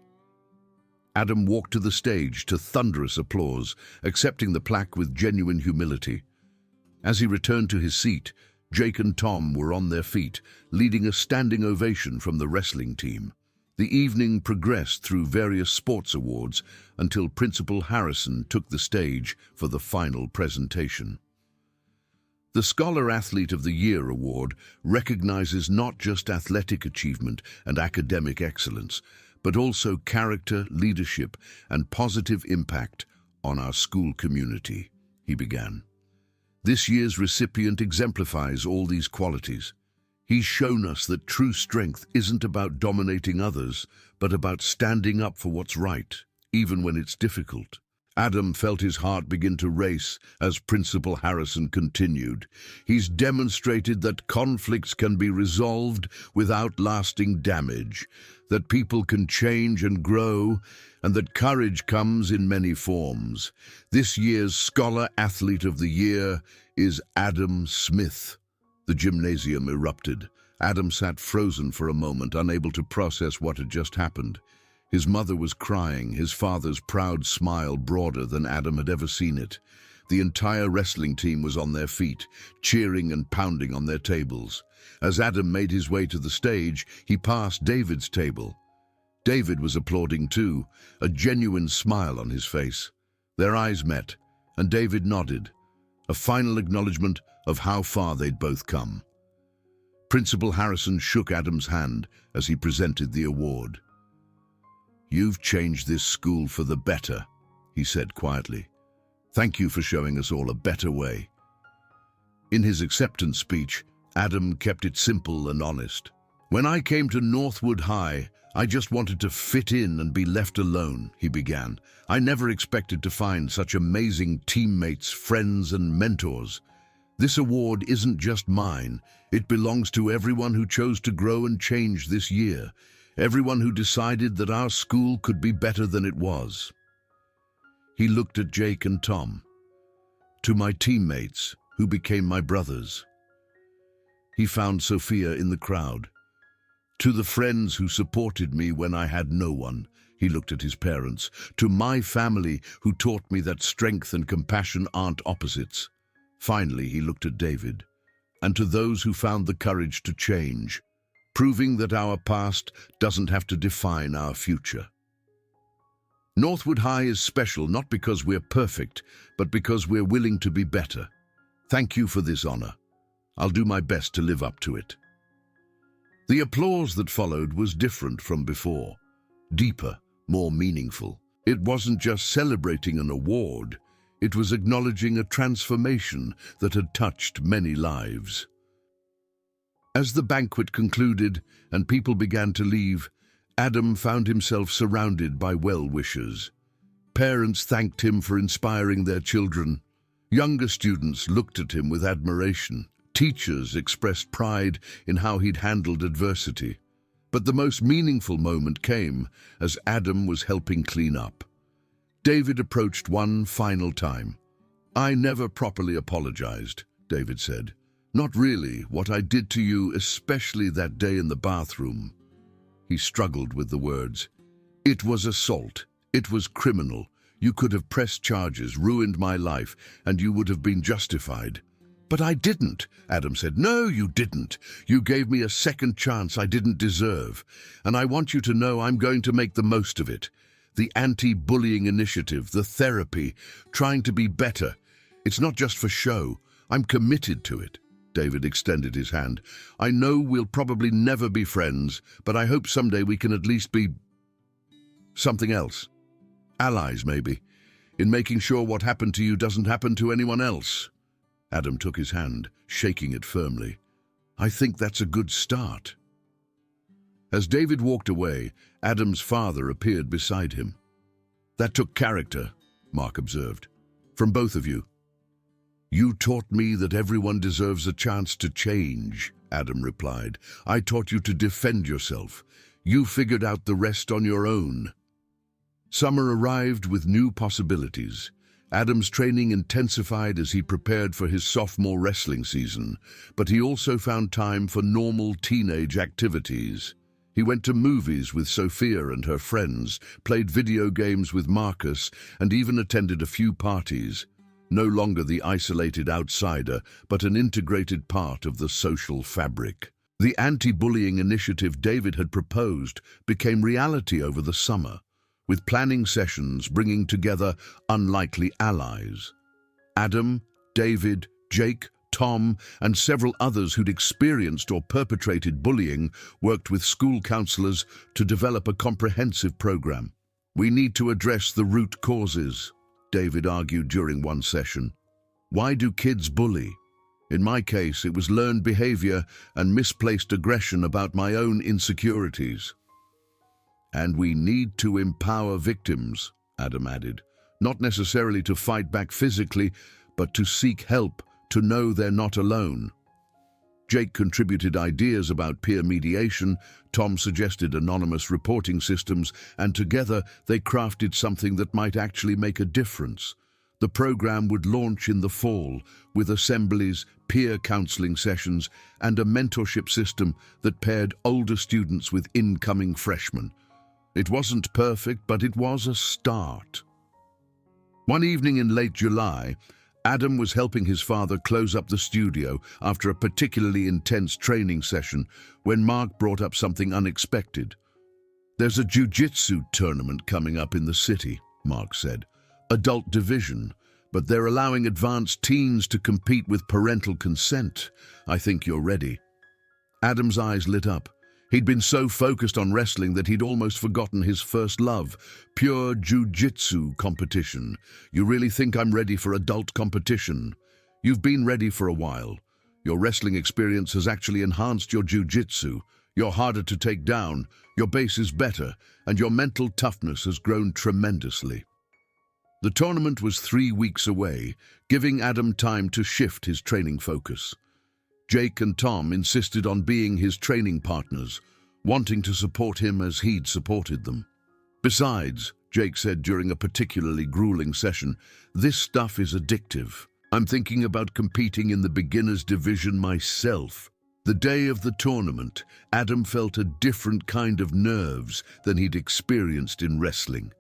Adam walked to the stage to thunderous applause, accepting the plaque with genuine humility. As he returned to his seat, Jake and Tom were on their feet, leading a standing ovation from the wrestling team. The evening progressed through various sports awards until Principal Harrison took the stage for the final presentation. The Scholar Athlete of the Year award recognizes not just athletic achievement and academic excellence, but also character, leadership, and positive impact on our school community, he began. This year's recipient exemplifies all these qualities. He's shown us that true strength isn't about dominating others, but about standing up for what's right, even when it's difficult. Adam felt his heart begin to race as Principal Harrison continued. He's demonstrated that conflicts can be resolved without lasting damage, that people can change and grow, and that courage comes in many forms. This year's Scholar Athlete of the Year is Adam Smith. The gymnasium erupted. Adam sat frozen for a moment, unable to process what had just happened. His mother was crying, his father's proud smile broader than Adam had ever seen it. The entire wrestling team was on their feet, cheering and pounding on their tables. As Adam made his way to the stage, he passed David's table. David was applauding too, a genuine smile on his face. Their eyes met, and David nodded, a final acknowledgement of how far they'd both come. Principal Harrison shook Adam's hand as he presented the award. "You've changed this school for the better," he said quietly. "Thank you for showing us all a better way." In his acceptance speech, Adam kept it simple and honest. "When I came to Northwood High, I just wanted to fit in and be left alone," he began. "I never expected to find such amazing teammates, friends, and mentors. This award isn't just mine. It belongs to everyone who chose to grow and change this year. Everyone who decided that our school could be better than it was." He looked at Jake and Tom. "To my teammates, who became my brothers." He found Sophia in the crowd. "To the friends who supported me when I had no one." He looked at his parents. "To my family, who taught me that strength and compassion aren't opposites." Finally, he looked at David. "And to those who found the courage to change, proving that our past doesn't have to define our future." Northwood High is special not because we're perfect, but because we're willing to be better. Thank you for this honor. I'll do my best to live up to it. The applause that followed was different from before, deeper, more meaningful. It wasn't just celebrating an award, it was acknowledging a transformation that had touched many lives. As the banquet concluded and people began to leave, Adam found himself surrounded by well-wishers. Parents thanked him for inspiring their children. Younger students looked at him with admiration. Teachers expressed pride in how he'd handled adversity. But the most meaningful moment came as Adam was helping clean up. David approached one final time. "I never properly apologized," David said. "Not really. What I did to you, especially that day in the bathroom." He struggled with the words. "It was assault. It was criminal. You could have pressed charges, ruined my life, and you would have been justified." "But I didn't," Adam said. "No, you didn't. You gave me a second chance I didn't deserve. And I want you to know I'm going to make the most of it. The anti-bullying initiative, the therapy, trying to be better. It's not just for show. I'm committed to it." David extended his hand. "I know we'll probably never be friends, but I hope someday we can at least be something else. Allies, maybe, in making sure what happened to you doesn't happen to anyone else." Adam took his hand, shaking it firmly. "I think that's a good start." As David walked away, Adam's father appeared beside him. "That took character," Mark observed, "from both of you." "You taught me that everyone deserves a chance to change," Adam replied. "I taught you to defend yourself. You figured out the rest on your own." Summer arrived with new possibilities. Adam's training intensified as he prepared for his sophomore wrestling season, but he also found time for normal teenage activities. He went to movies with Sophia and her friends, played video games with Marcus, and even attended a few parties. no longer the isolated outsider, but an integrated part of the social fabric. The anti-bullying initiative David had proposed became reality over the summer, with planning sessions bringing together unlikely allies. Adam, David, Jake, Tom, and several others who'd experienced or perpetrated bullying worked with school counselors to develop a comprehensive program. "We need to address the root causes," David argued during one session. "Why do kids bully? In my case, it was learned behavior and misplaced aggression about my own insecurities." "And we need to empower victims," Adam added, "not necessarily to fight back physically, but to seek help, to know they're not alone." Jake contributed ideas about peer mediation, Tom suggested anonymous reporting systems, and together they crafted something that might actually make a difference. The program would launch in the fall, with assemblies, peer counseling sessions, and a mentorship system that paired older students with incoming freshmen. It wasn't perfect, but it was a start. One evening in late July, Adam was helping his father close up the studio after a particularly intense training session when Mark brought up something unexpected. "There's a jiu-jitsu tournament coming up in the city," Mark said. "Adult division, but they're allowing advanced teens to compete with parental consent. I think you're ready." Adam's eyes lit up. He'd been so focused on wrestling that he'd almost forgotten his first love, pure jiu-jitsu competition. "You really think I'm ready for adult competition?" "You've been ready for a while. Your wrestling experience has actually enhanced your jiu-jitsu. You're harder to take down, your base is better, and your mental toughness has grown tremendously." The tournament was 3 weeks away, giving Adam time to shift his training focus. Jake and Tom insisted on being his training partners, wanting to support him as he'd supported them. "Besides," Jake said during a particularly grueling session, "this stuff is addictive. I'm thinking about competing in the beginners division myself." The day of the tournament, Adam felt a different kind of nerves than he'd experienced in wrestling.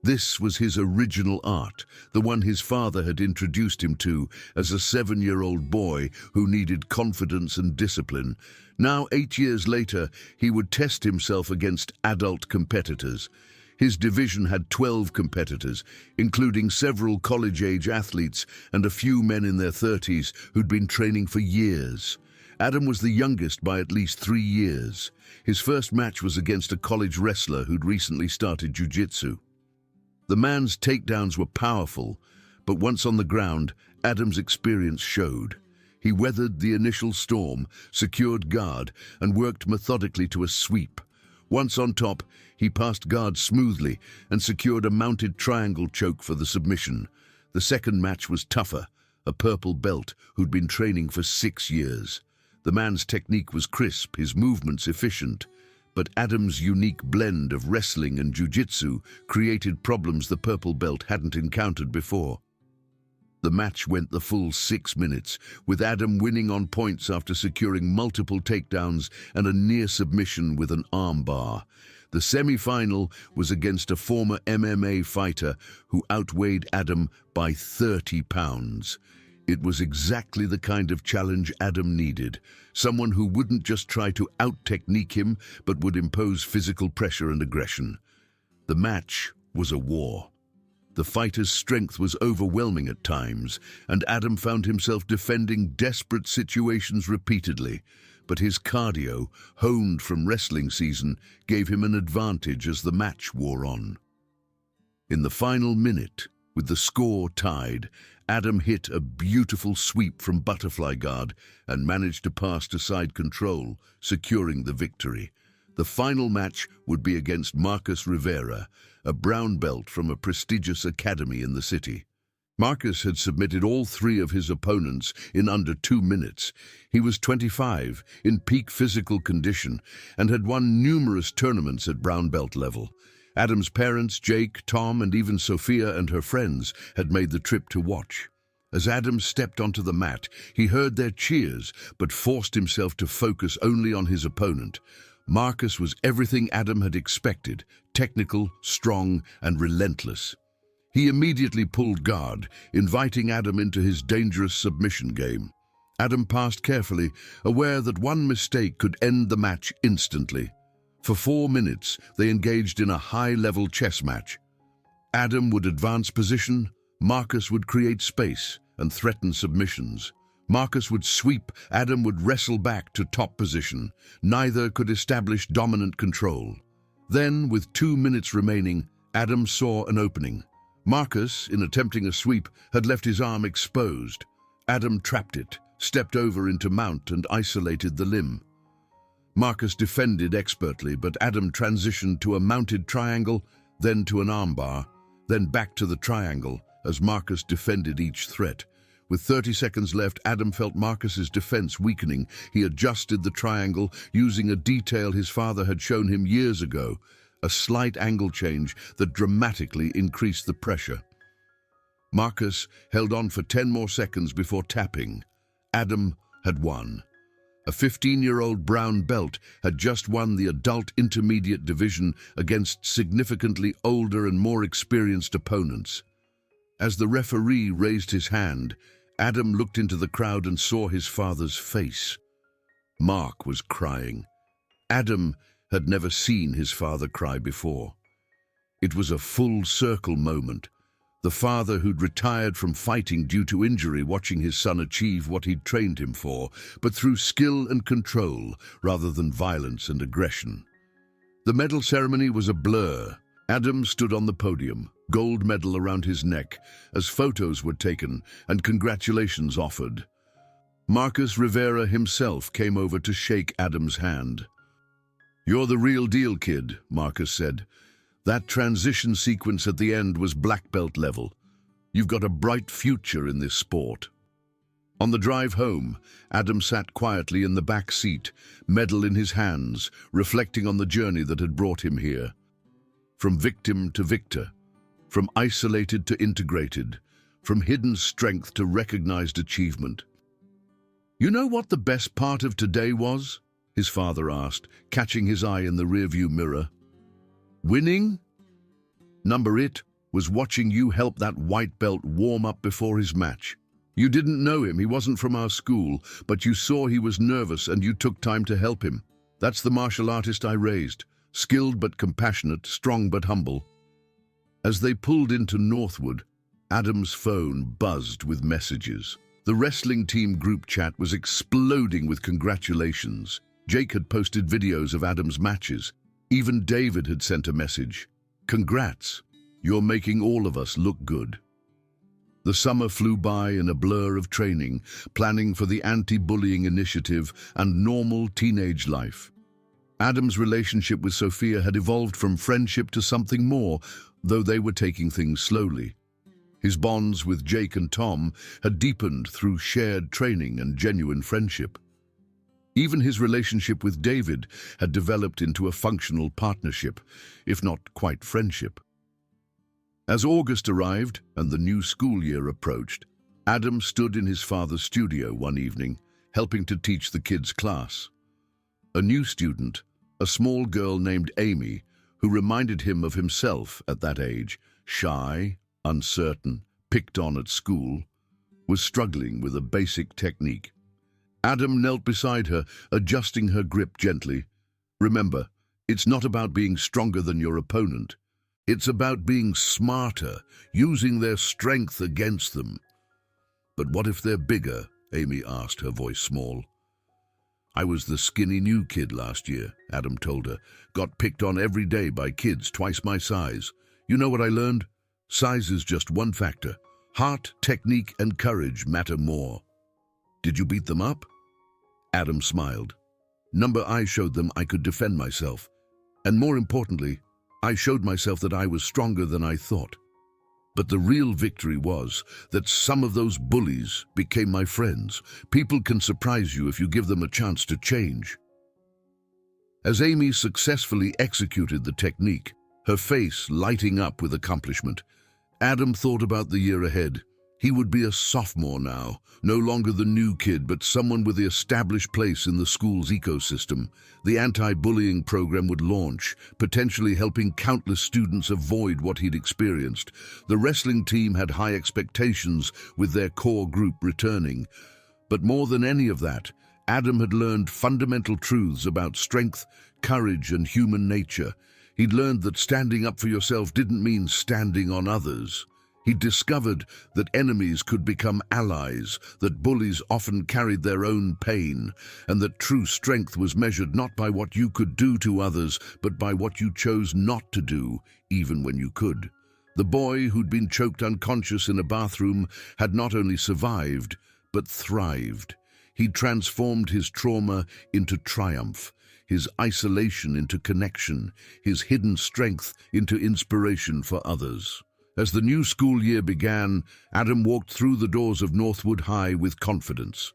This was his original art, the one his father had introduced him to as a 7-year-old boy who needed confidence and discipline. Now, 8 years later, he would test himself against adult competitors. His division had 12 competitors, including several college-age athletes and a few men in their 30s who'd been training for years. Adam was the youngest by at least 3 years. His first match was against a college wrestler who'd recently started jiu-jitsu. The man's takedowns were powerful, but once on the ground, Adam's experience showed. He weathered the initial storm, secured guard, and worked methodically to a sweep. Once on top, he passed guard smoothly and secured a mounted triangle choke for the submission. The second match was tougher, a purple belt who'd been training for 6 years. The man's technique was crisp, his movements efficient. But Adam's unique blend of wrestling and jiu-jitsu created problems the purple belt hadn't encountered before. The match went the full 6 minutes, with Adam winning on points after securing multiple takedowns and a near submission with an armbar. The semi-final was against a former MMA fighter who outweighed Adam by 30 pounds. It was exactly the kind of challenge Adam needed, someone who wouldn't just try to out-technique him, but would impose physical pressure and aggression. The match was a war. The fighter's strength was overwhelming at times, and Adam found himself defending desperate situations repeatedly, but his cardio, honed from wrestling season, gave him an advantage as the match wore on. In the final minute, with the score tied, Adam hit a beautiful sweep from butterfly guard and managed to pass to side control, securing the victory. The final match would be against Marcus Rivera, a brown belt from a prestigious academy in the city. Marcus had submitted all 3 of his opponents in under 2 minutes. He was 25, in peak physical condition, and had won numerous tournaments at brown belt level. Adam's parents, Jake, Tom, and even Sophia and her friends had made the trip to watch. As Adam stepped onto the mat, he heard their cheers, but forced himself to focus only on his opponent. Marcus was everything Adam had expected, technical, strong, and relentless. He immediately pulled guard, inviting Adam into his dangerous submission game. Adam passed carefully, aware that one mistake could end the match instantly. For 4 minutes, they engaged in a high-level chess match. Adam would advance position, Marcus would create space and threaten submissions. Marcus would sweep, Adam would wrestle back to top position. Neither could establish dominant control. Then, with 2 minutes remaining, Adam saw an opening. Marcus, in attempting a sweep, had left his arm exposed. Adam trapped it, stepped over into mount and isolated the limb. Marcus defended expertly, but Adam transitioned to a mounted triangle, then to an armbar, then back to the triangle as Marcus defended each threat. With 30 seconds left, Adam felt Marcus's defense weakening. He adjusted the triangle using a detail his father had shown him years ago, a slight angle change that dramatically increased the pressure. Marcus held on for 10 more seconds before tapping. Adam had won. A 15-year-old brown belt had just won the adult intermediate division against significantly older and more experienced opponents. As the referee raised his hand, Adam looked into the crowd and saw his father's face. Mark was crying. Adam had never seen his father cry before. It was a full-circle moment. The father who'd retired from fighting due to injury watching his son achieve what he'd trained him for, but through skill and control rather than violence and aggression. The medal ceremony was a blur. Adam stood on the podium, gold medal around his neck, as photos were taken and congratulations offered. Marcus Rivera himself came over to shake Adam's hand. "You're the real deal, kid," Marcus said. "That transition sequence at the end was black belt level. You've got a bright future in this sport." On the drive home, Adam sat quietly in the back seat, medal in his hands, reflecting on the journey that had brought him here. From victim to victor, from isolated to integrated, from hidden strength to recognized achievement. "You know what the best part of today was?" his father asked, catching his eye in the rearview mirror. "Winning? Number it was watching you help that white belt warm up before his match. You didn't know him, he wasn't from our school, but you saw he was nervous and you took time to help him. That's the martial artist I raised. Skilled but compassionate, strong but humble." As they pulled into Northwood, Adam's phone buzzed with messages. The wrestling team group chat was exploding with congratulations. Jake had posted videos of Adam's matches. Even David had sent a message. "Congrats, you're making all of us look good." The summer flew by in a blur of training, planning for the anti-bullying initiative and normal teenage life. Adam's relationship with Sophia had evolved from friendship to something more, though they were taking things slowly. His bonds with Jake and Tom had deepened through shared training and genuine friendship. Even his relationship with David had developed into a functional partnership, if not quite friendship. As August arrived and the new school year approached, Adam stood in his father's studio one evening, helping to teach the kids' class. A new student, a small girl named Amy, who reminded him of himself at that age, shy, uncertain, picked on at school, was struggling with a basic technique. Adam knelt beside her, adjusting her grip gently. "Remember, it's not about being stronger than your opponent. It's about being smarter, using their strength against them." "But what if they're bigger?" Amy asked, her voice small. "I was the skinny new kid last year," Adam told her. "Got picked on every day by kids twice my size. You know what I learned? Size is just one factor. Heart, technique, and courage matter more." "Did you beat them up?" Adam smiled. I showed them I could defend myself. And more importantly, I showed myself that I was stronger than I thought. But the real victory was that some of those bullies became my friends. People can surprise you if you give them a chance to change. As Amy successfully executed the technique, her face lighting up with accomplishment, Adam thought about the year ahead. He would be a sophomore now, no longer the new kid, but someone with the established place in the school's ecosystem. The anti-bullying program would launch, potentially helping countless students avoid what he'd experienced. The wrestling team had high expectations, with their core group returning. But more than any of that, Adam had learned fundamental truths about strength, courage, and human nature. He'd learned that standing up for yourself didn't mean standing on others. He'd discovered that enemies could become allies, that bullies often carried their own pain, and that true strength was measured not by what you could do to others, but by what you chose not to do, even when you could. The boy who'd been choked unconscious in a bathroom had not only survived, but thrived. He'd transformed his trauma into triumph, his isolation into connection, his hidden strength into inspiration for others. As the new school year began, Adam walked through the doors of Northwood High with confidence.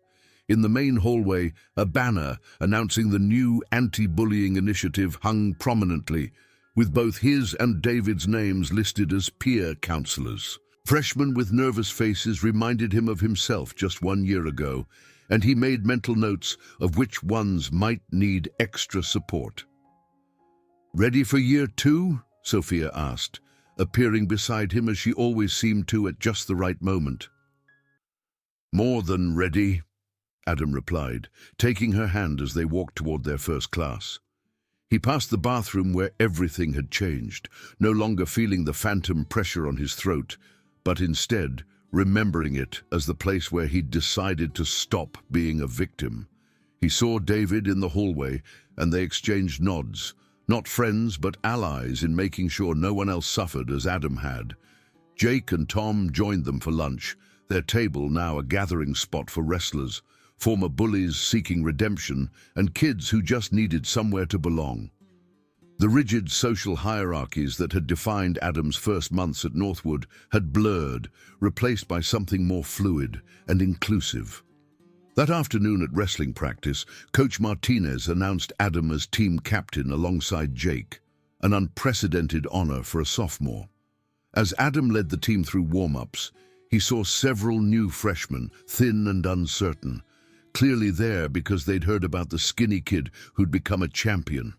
In the main hallway, a banner announcing the new anti-bullying initiative hung prominently, with both his and David's names listed as peer counselors. Freshmen with nervous faces reminded him of himself just 1 year ago, and he made mental notes of which ones might need extra support. "Ready for year 2?" Sophia asked, appearing beside him as she always seemed to at just the right moment. "More than ready," Adam replied, taking her hand as they walked toward their first class. He passed the bathroom where everything had changed, no longer feeling the phantom pressure on his throat, but instead remembering it as the place where he'd decided to stop being a victim. He saw David in the hallway, and they exchanged nods, not friends but allies in making sure no one else suffered as Adam had. Jake and Tom joined them for lunch, their table now a gathering spot for wrestlers, former bullies seeking redemption, and kids who just needed somewhere to belong. The rigid social hierarchies that had defined Adam's first months at Northwood had blurred, replaced by something more fluid and inclusive. That afternoon at wrestling practice, Coach Martinez announced Adam as team captain alongside Jake, an unprecedented honor for a sophomore. As Adam led the team through warm-ups, he saw several new freshmen, thin and uncertain, clearly there because they'd heard about the skinny kid who'd become a champion.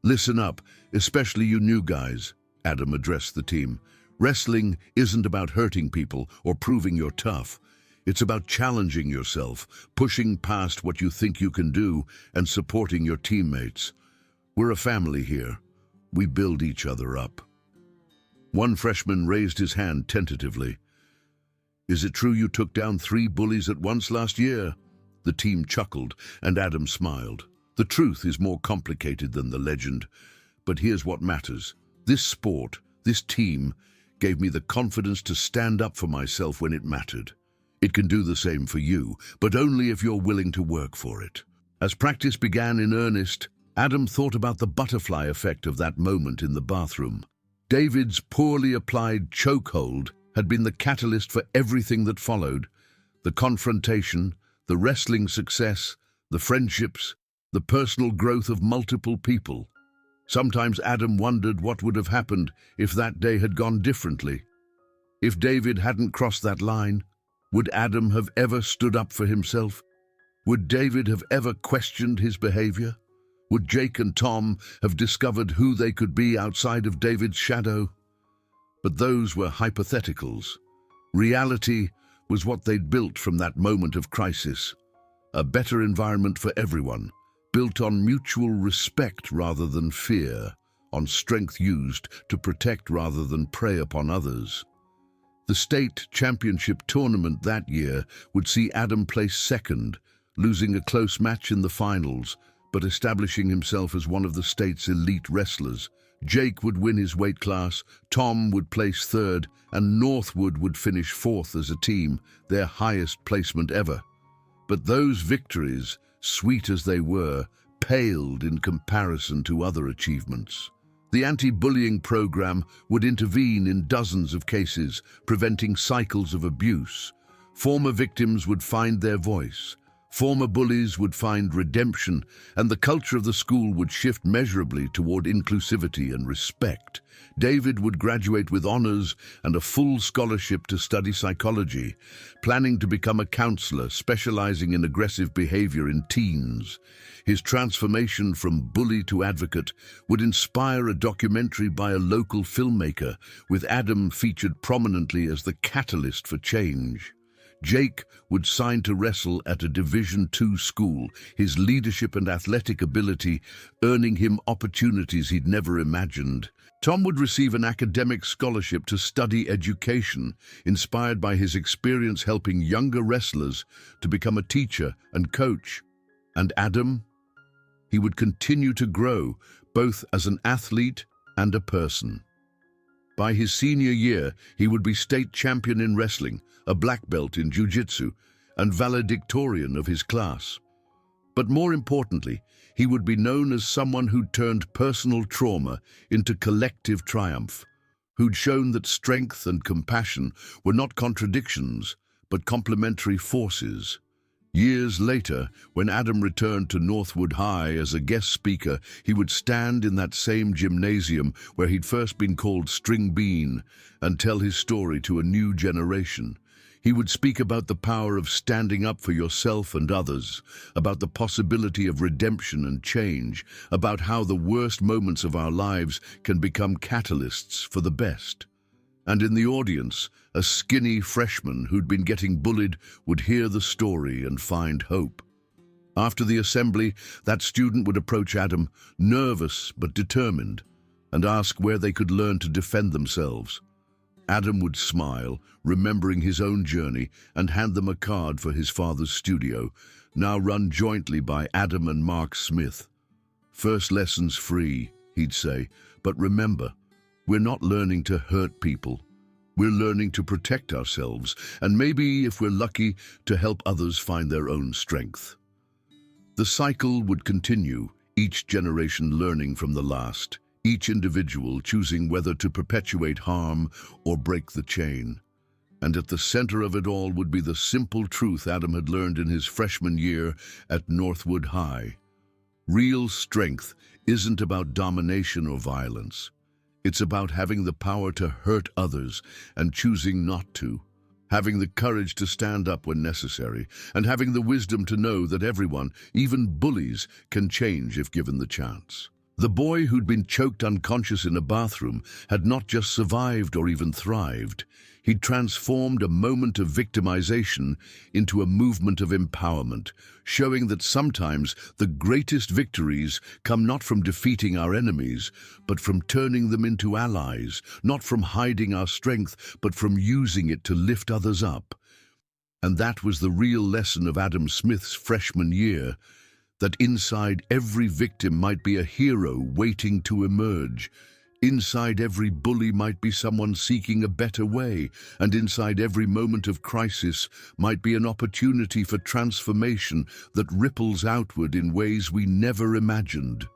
"Listen up, especially you new guys," Adam addressed the team. "Wrestling isn't about hurting people or proving you're tough. It's about challenging yourself, pushing past what you think you can do, and supporting your teammates. We're a family here. We build each other up." One freshman raised his hand tentatively. "Is it true you took down 3 bullies at once last year?" The team chuckled, and Adam smiled. "The truth is more complicated than the legend, but here's what matters. This sport, this team, gave me the confidence to stand up for myself when it mattered. It can do the same for you, but only if you're willing to work for it." As practice began in earnest, Adam thought about the butterfly effect of that moment in the bathroom. David's poorly applied chokehold had been the catalyst for everything that followed. The confrontation, the wrestling success, the friendships, the personal growth of multiple people. Sometimes Adam wondered what would have happened if that day had gone differently. If David hadn't crossed that line, would Adam have ever stood up for himself? Would David have ever questioned his behavior? Would Jake and Tom have discovered who they could be outside of David's shadow? But those were hypotheticals. Reality was what they'd built from that moment of crisis. A better environment for everyone, built on mutual respect rather than fear, on strength used to protect rather than prey upon others. The state championship tournament that year would see Adam place second, losing a close match in the finals, but establishing himself as one of the state's elite wrestlers. Jake would win his weight class, Tom would place third, and Northwood would finish fourth as a team, their highest placement ever. But those victories, sweet as they were, paled in comparison to other achievements. The anti-bullying program would intervene in dozens of cases, preventing cycles of abuse. Former victims would find their voice, Former bullies would find redemption, and the culture of the school would shift measurably toward inclusivity and respect. David would graduate with honors and a full scholarship to study psychology, planning to become a counselor specializing in aggressive behavior in teens. His transformation from bully to advocate would inspire a documentary by a local filmmaker, with Adam featured prominently as the catalyst for change. Jake would sign to wrestle at a Division II school, his leadership and athletic ability earning him opportunities he'd never imagined. Tom would receive an academic scholarship to study education, inspired by his experience helping younger wrestlers to become a teacher and coach. And Adam? He would continue to grow, both as an athlete and a person. By his senior year, he would be state champion in wrestling, a black belt in jiu-jitsu, and valedictorian of his class. But more importantly, he would be known as someone who'd turned personal trauma into collective triumph, who'd shown that strength and compassion were not contradictions, but complementary forces. Years later, when Adam returned to Northwood High as a guest speaker, he would stand in that same gymnasium where he'd first been called String Bean and tell his story to a new generation. He would speak about the power of standing up for yourself and others, about the possibility of redemption and change, about how the worst moments of our lives can become catalysts for the best. And in the audience, a skinny freshman who'd been getting bullied would hear the story and find hope. After the assembly, that student would approach Adam, nervous but determined, and ask where they could learn to defend themselves. Adam would smile, remembering his own journey, and hand them a card for his father's studio, now run jointly by Adam and Mark Smith. "First lessons free," he'd say, "but remember, we're not learning to hurt people. We're learning to protect ourselves, and maybe, if we're lucky, to help others find their own strength." The cycle would continue, each generation learning from the last, each individual choosing whether to perpetuate harm or break the chain. And at the center of it all would be the simple truth Adam had learned in his freshman year at Northwood High. Real strength isn't about domination or violence. It's about having the power to hurt others and choosing not to, having the courage to stand up when necessary, and having the wisdom to know that everyone, even bullies, can change if given the chance. The boy who'd been choked unconscious in a bathroom had not just survived or even thrived. He'd transformed a moment of victimization into a movement of empowerment, showing that sometimes the greatest victories come not from defeating our enemies, but from turning them into allies, not from hiding our strength, but from using it to lift others up. And that was the real lesson of Adam Smith's freshman year, that inside every victim might be a hero waiting to emerge. Inside every bully might be someone seeking a better way, and inside every moment of crisis might be an opportunity for transformation that ripples outward in ways we never imagined.